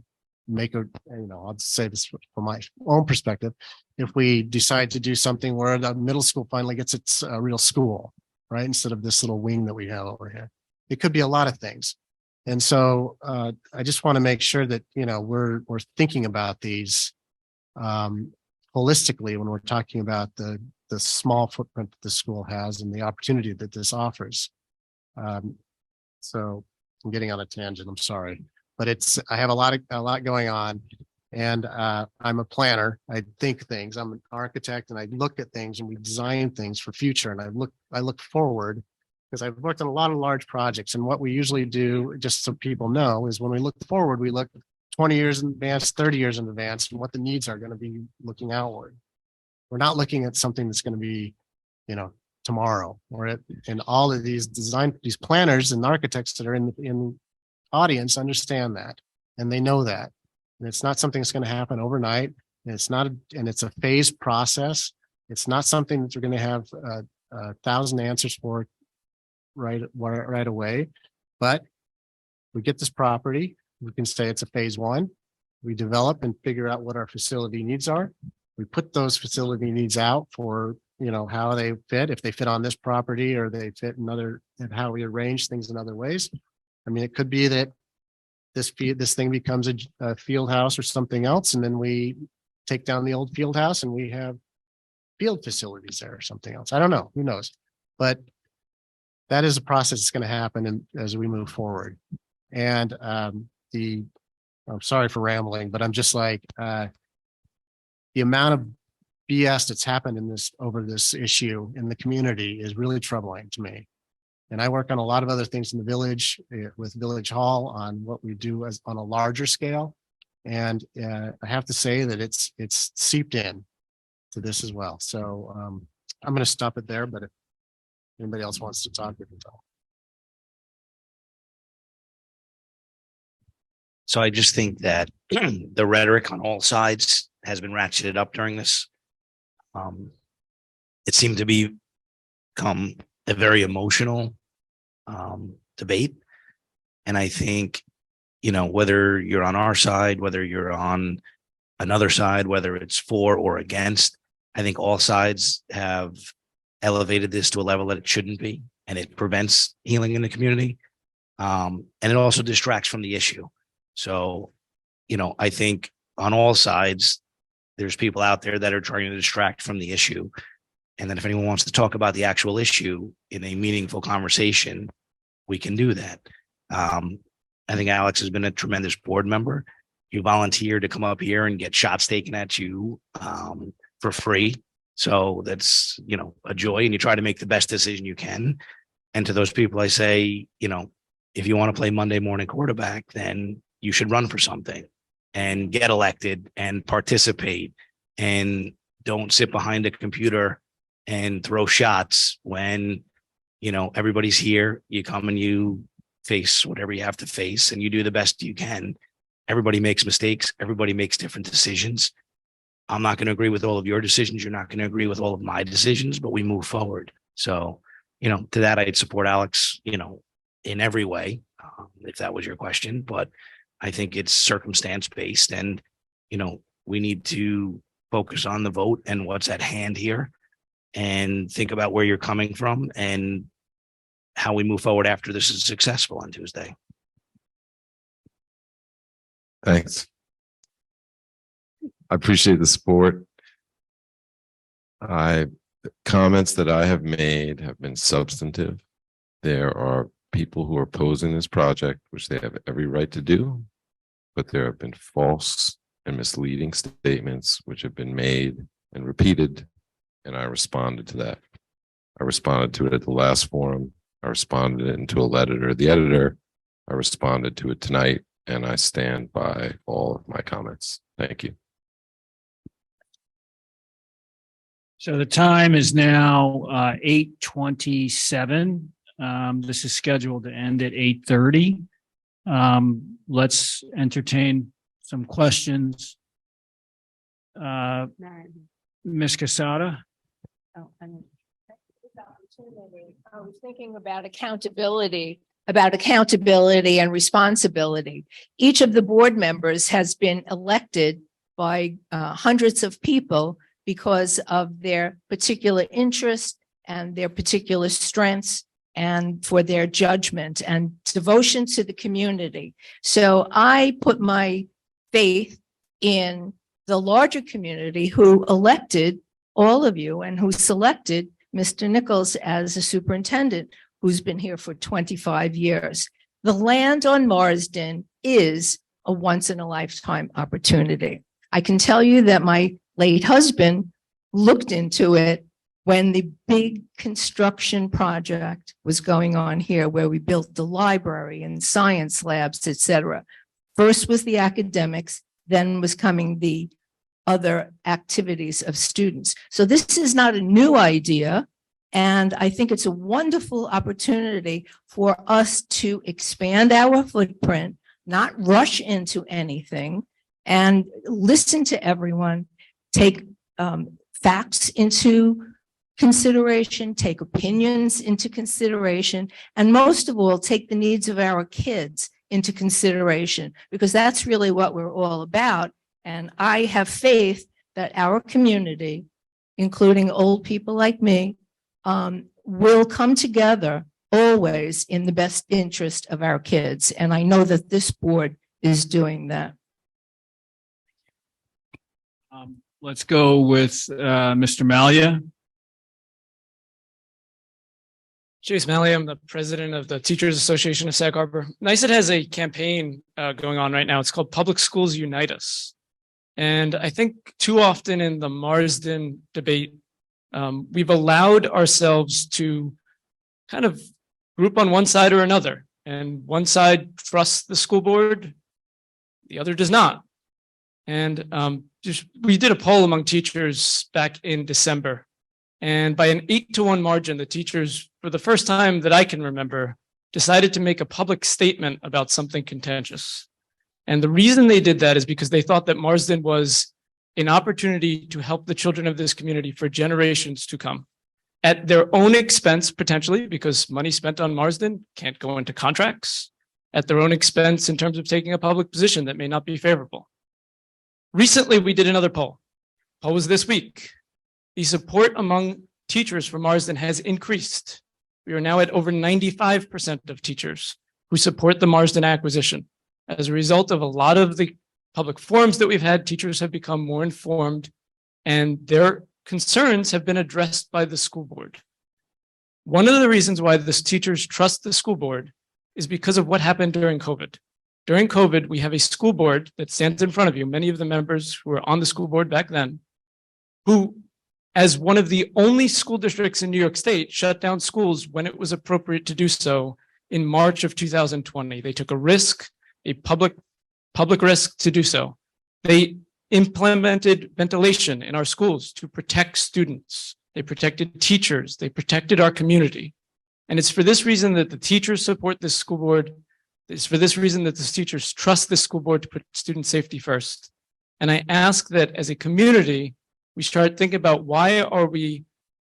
make a, you know, I'll say this from my own perspective, if we decide to do something where the middle school finally gets its real school, right, instead of this little wing that we have over here, it could be a lot of things. And so I just want to make sure that, you know, we're thinking about these holistically when we're talking about the small footprint that the school has and the opportunity that this offers. So I'm getting on a tangent, I'm sorry, but I have a lot going on, and I'm a planner. I think things. I'm an architect, and I look at things and we design things for future. And I look forward, because I've worked on a lot of large projects. And what we usually do, just so people know, is when we look forward, we look 20 years in advance, 30 years in advance, and what the needs are going to be looking outward. We're not looking at something that's going to be, you know, tomorrow. And all of these these planners and architects that are in the audience understand that, and they know that. And it's not something that's going to happen overnight. And it's a phased process. It's not something that you're going to have 1,000 answers for right away. But we get this property. We can say it's a phase one. We develop and figure out what our facility needs are. We put those facility needs out for, you know, how they fit, if they fit on this property or they fit and how we arrange things in other ways. I mean, it could be that this thing becomes a field house or something else, and then we take down the old field house and we have field facilities there or something else. I don't know, who knows? But that is a process that's going to happen as we move forward. And I'm sorry for rambling, but I'm just like, the amount of BS that's happened in this over this issue in the community is really troubling to me. And I work on a lot of other things in the village with Village Hall on what we do as on a larger scale. And I have to say that it's seeped in to this as well. So I'm going to stop it there, but if anybody else wants to talk, we can talk. So I just think that the rhetoric on all sides has been ratcheted up during this. It seemed to become a very emotional debate. And I think, you know, whether you're on our side, whether you're on another side, whether it's for or against, I think all sides have elevated this to a level that it shouldn't be, and it prevents healing in the community. And it also distracts from the issue. So, you know, I think on all sides, there's people out there that are trying to distract from the issue. And then if anyone wants to talk about the actual issue in a meaningful conversation, we can do that. I think Alex has been a tremendous board member. You volunteered to come up here and get shots taken at you for free. So that's, you know, a joy, and you try to make the best decision you can. And to those people, I say, you know, if you want to play Monday morning quarterback, then you should run for something and get elected and participate, and don't sit behind a computer and throw shots when, you know, everybody's here. You come and you face whatever you have to face, and you do the best you can. Everybody makes mistakes. Everybody makes different decisions. I'm not going to agree with all of your decisions. You're not going to agree with all of my decisions, but we move forward. So, you know, to that, I'd support Alex, you know, in every way, if that was your question. But I think it's circumstance based, and, you know, we need to focus on the vote and what's at hand here, and think about where you're coming from and how we move forward after this is successful on Tuesday. Thanks. I appreciate the support. Comments that I have made have been substantive. There are people who are opposing this project, which they have every right to do, but there have been false and misleading statements which have been made and repeated, and I responded to that. I responded to it at the last forum. I responded into a letter to the editor. I responded to it tonight, and I stand by all of my comments. Thank you. So the time is now 8:27. This is scheduled to end at 8:30. Let's entertain some questions. Ms. Casada? I was thinking about accountability and responsibility. Each of the board members has been elected by hundreds of people because of their particular interest and their particular strengths, and for their judgment and devotion to the community. So I put my faith in the larger community who elected all of you and who selected Mr. Nichols as a superintendent who's been here for 25 years. The land on Marsden is a once in a lifetime opportunity. I can tell you that my late husband looked into it when the big construction project was going on here, where we built the library and science labs, et cetera. First was the academics, then was coming the other activities of students. So this is not a new idea. And I think it's a wonderful opportunity for us to expand our footprint, not rush into anything, and listen to everyone, take facts into consideration, take opinions into consideration, and most of all, take the needs of our kids into consideration, because that's really what we're all about. And I have faith that our community, including old people like me, will come together always in the best interest of our kids. And I know that this board is doing that. Let's go with Mr. Malia. Chase Malley, I'm the president of the Teachers Association of Sag Harbor. NYSET has a campaign going on right now. It's called Public Schools Unite Us. And I think too often in the Marsden debate, we've allowed ourselves to kind of group on one side or another. And one side trusts the school board, the other does not. And we did a poll among teachers back in December. And by an 8-1 margin, the teachers, for the first time that I can remember, decided to make a public statement about something contentious. And the reason they did that is because they thought that Marsden was an opportunity to help the children of this community for generations to come at their own expense, potentially, because money spent on Marsden can't go into contracts, at their own expense in terms of taking a public position that may not be favorable. Recently, we did another poll. Poll was this week. The support among teachers for Marsden has increased. We are now at over 95% of teachers who support the Marsden acquisition. As a result of a lot of the public forums that we've had, teachers have become more informed and their concerns have been addressed by the school board. One of the reasons why the teachers trust the school board is because of what happened during COVID. During COVID, we have a school board that stands in front of you, many of the members who were on the school board back then, who, as one of the only school districts in New York State, shut down schools when it was appropriate to do so in March of 2020. They took a risk, a public risk to do so. They implemented ventilation in our schools to protect students. They protected teachers. They protected our community. And it's for this reason that the teachers support this school board. It's for this reason that the teachers trust the school board to put student safety first. And I ask that as a community, we start thinking about why are we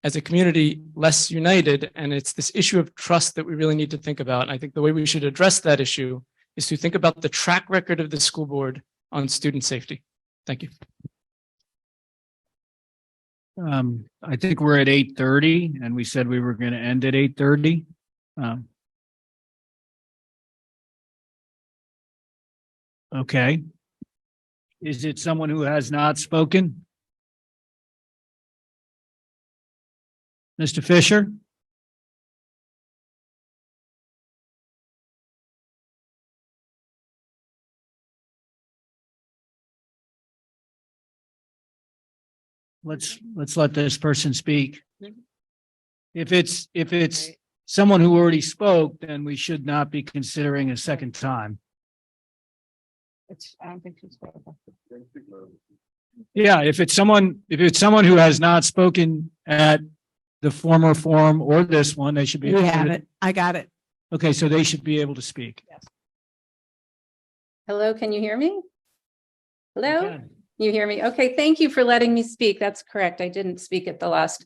as a community less united? And it's this issue of trust that we really need to think about. And I think the way we should address that issue is to think about the track record of the school board on student safety. Thank you. I think we're at 8:30 and we said we were going to end at 8:30. Okay. Is it someone who has not spoken? Mr. Fisher? Let's let this person speak. If it's someone who already spoke, then we should not be considering a second time. I don't think she's. Yeah, if it's someone who has not spoken at the former forum or this one, they should be. We have it. I got it. Okay, so they should be able to speak. Hello, can you hear me? Hello? You hear me? Okay, thank you for letting me speak. That's correct. I didn't speak at the last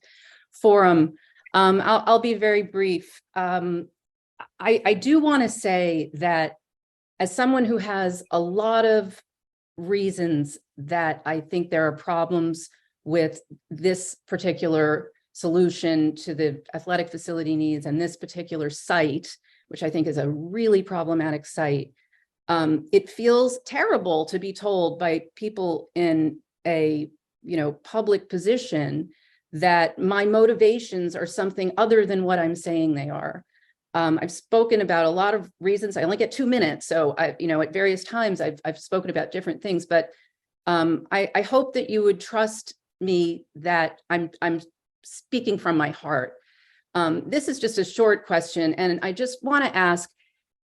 forum. I'll be very brief. I do want to say that as someone who has a lot of reasons that I think there are problems with this particular solution to the athletic facility needs and this particular site, which I think is a really problematic site, it feels terrible to be told by people in a public position that my motivations are something other than what I'm saying they are. I've spoken about a lot of reasons. I only get 2 minutes, so at various times I've spoken about different things. But I hope that you would trust me that I'm speaking from my heart. This is just a short question, and I just want to ask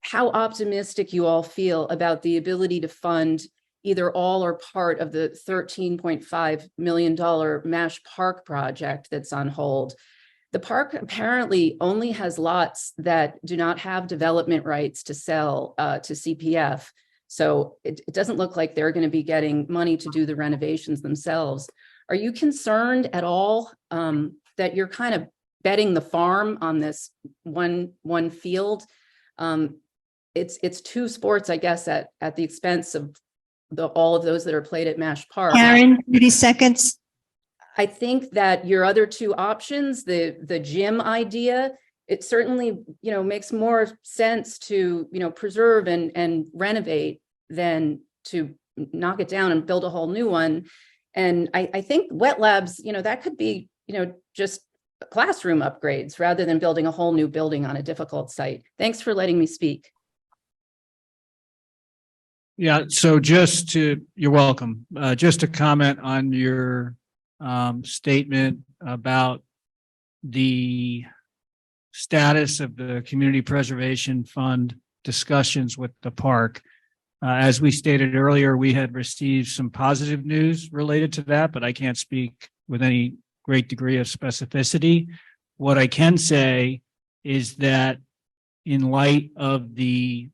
how optimistic you all feel about the ability to fund either all or part of the $13.5 million Mash Park project that's on hold. The park apparently only has lots that do not have development rights to sell to CPF. So it doesn't look like they're going to be getting money to do the renovations themselves. Are you concerned at all that you're kind of betting the farm on this one field? It's two sports, I guess, at the expense of all of those that are played at Mash Park. Karen, 30 seconds. I think that your other two options, the gym idea, it certainly makes more sense to preserve and renovate than to knock it down and build a whole new one. And I think wet labs, that could be just classroom upgrades rather than building a whole new building on a difficult site. Thanks for letting me speak. Yeah, so you're welcome. Just to comment on your statement about the status of the Community Preservation Fund discussions with the park. As we stated earlier, we had received some positive news related to that, but I can't speak with any great degree of specificity. What I can say is that in light of the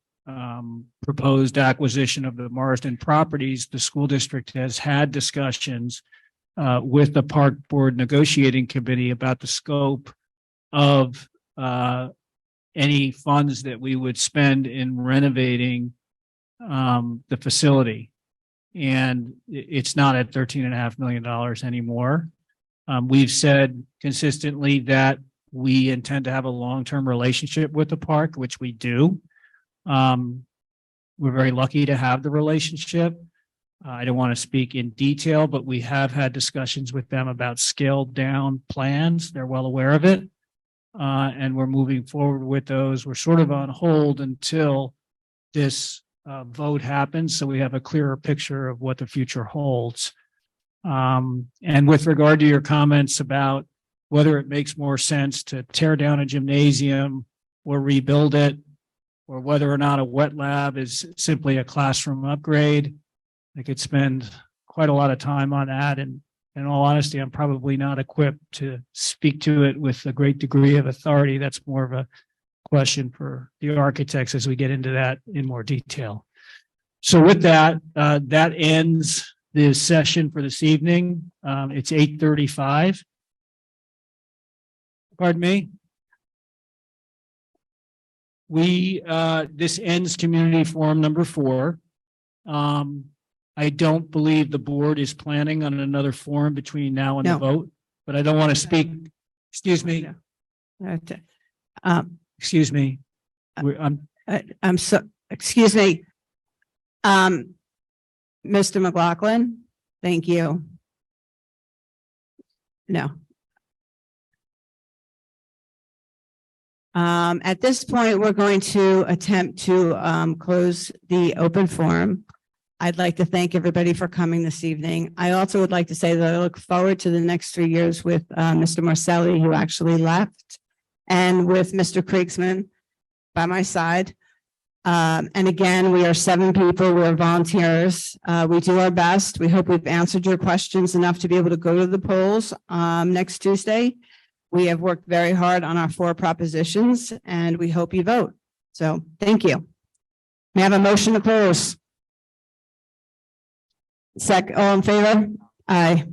proposed acquisition of the Marsden properties, the school district has had discussions with the park board negotiating committee about the scope of any funds that we would spend in renovating the facility. And it's not at $13.5 million anymore. We've said consistently that we intend to have a long-term relationship with the park, which we do. We're very lucky to have the relationship. I don't want to speak in detail, but we have had discussions with them about scaled down plans. They're well aware of it. And we're moving forward with those. We're sort of on hold until this vote happens, so we have a clearer picture of what the future holds. And with regard to your comments about whether it makes more sense to tear down a gymnasium or rebuild it, or whether or not a wet lab is simply a classroom upgrade, I could spend quite a lot of time on that. And in all honesty, I'm probably not equipped to speak to it with a great degree of authority. That's more of a question for the architects as we get into that in more detail. So with that, that ends the session for this evening. It's 8:35. Pardon me? This ends community forum number 4. I don't believe the board is planning on another forum between now and the vote, but I don't want to speak. Excuse me. Excuse me. I'm so, excuse me. Mr. McLaughlin, thank you. No. At this point, we're going to attempt to close the open forum. I'd like to thank everybody for coming this evening. I also would like to say that I look forward to the next 3 years with Mr. Marcelli, who actually left, and with Mr. Kriegsman by my side. And again, we are 7 people. We're volunteers. We do our best. We hope we've answered your questions enough to be able to go to the polls next Tuesday. We have worked very hard on our 4 propositions, and we hope you vote. So thank you. May I have a motion to close? All in favor? Aye.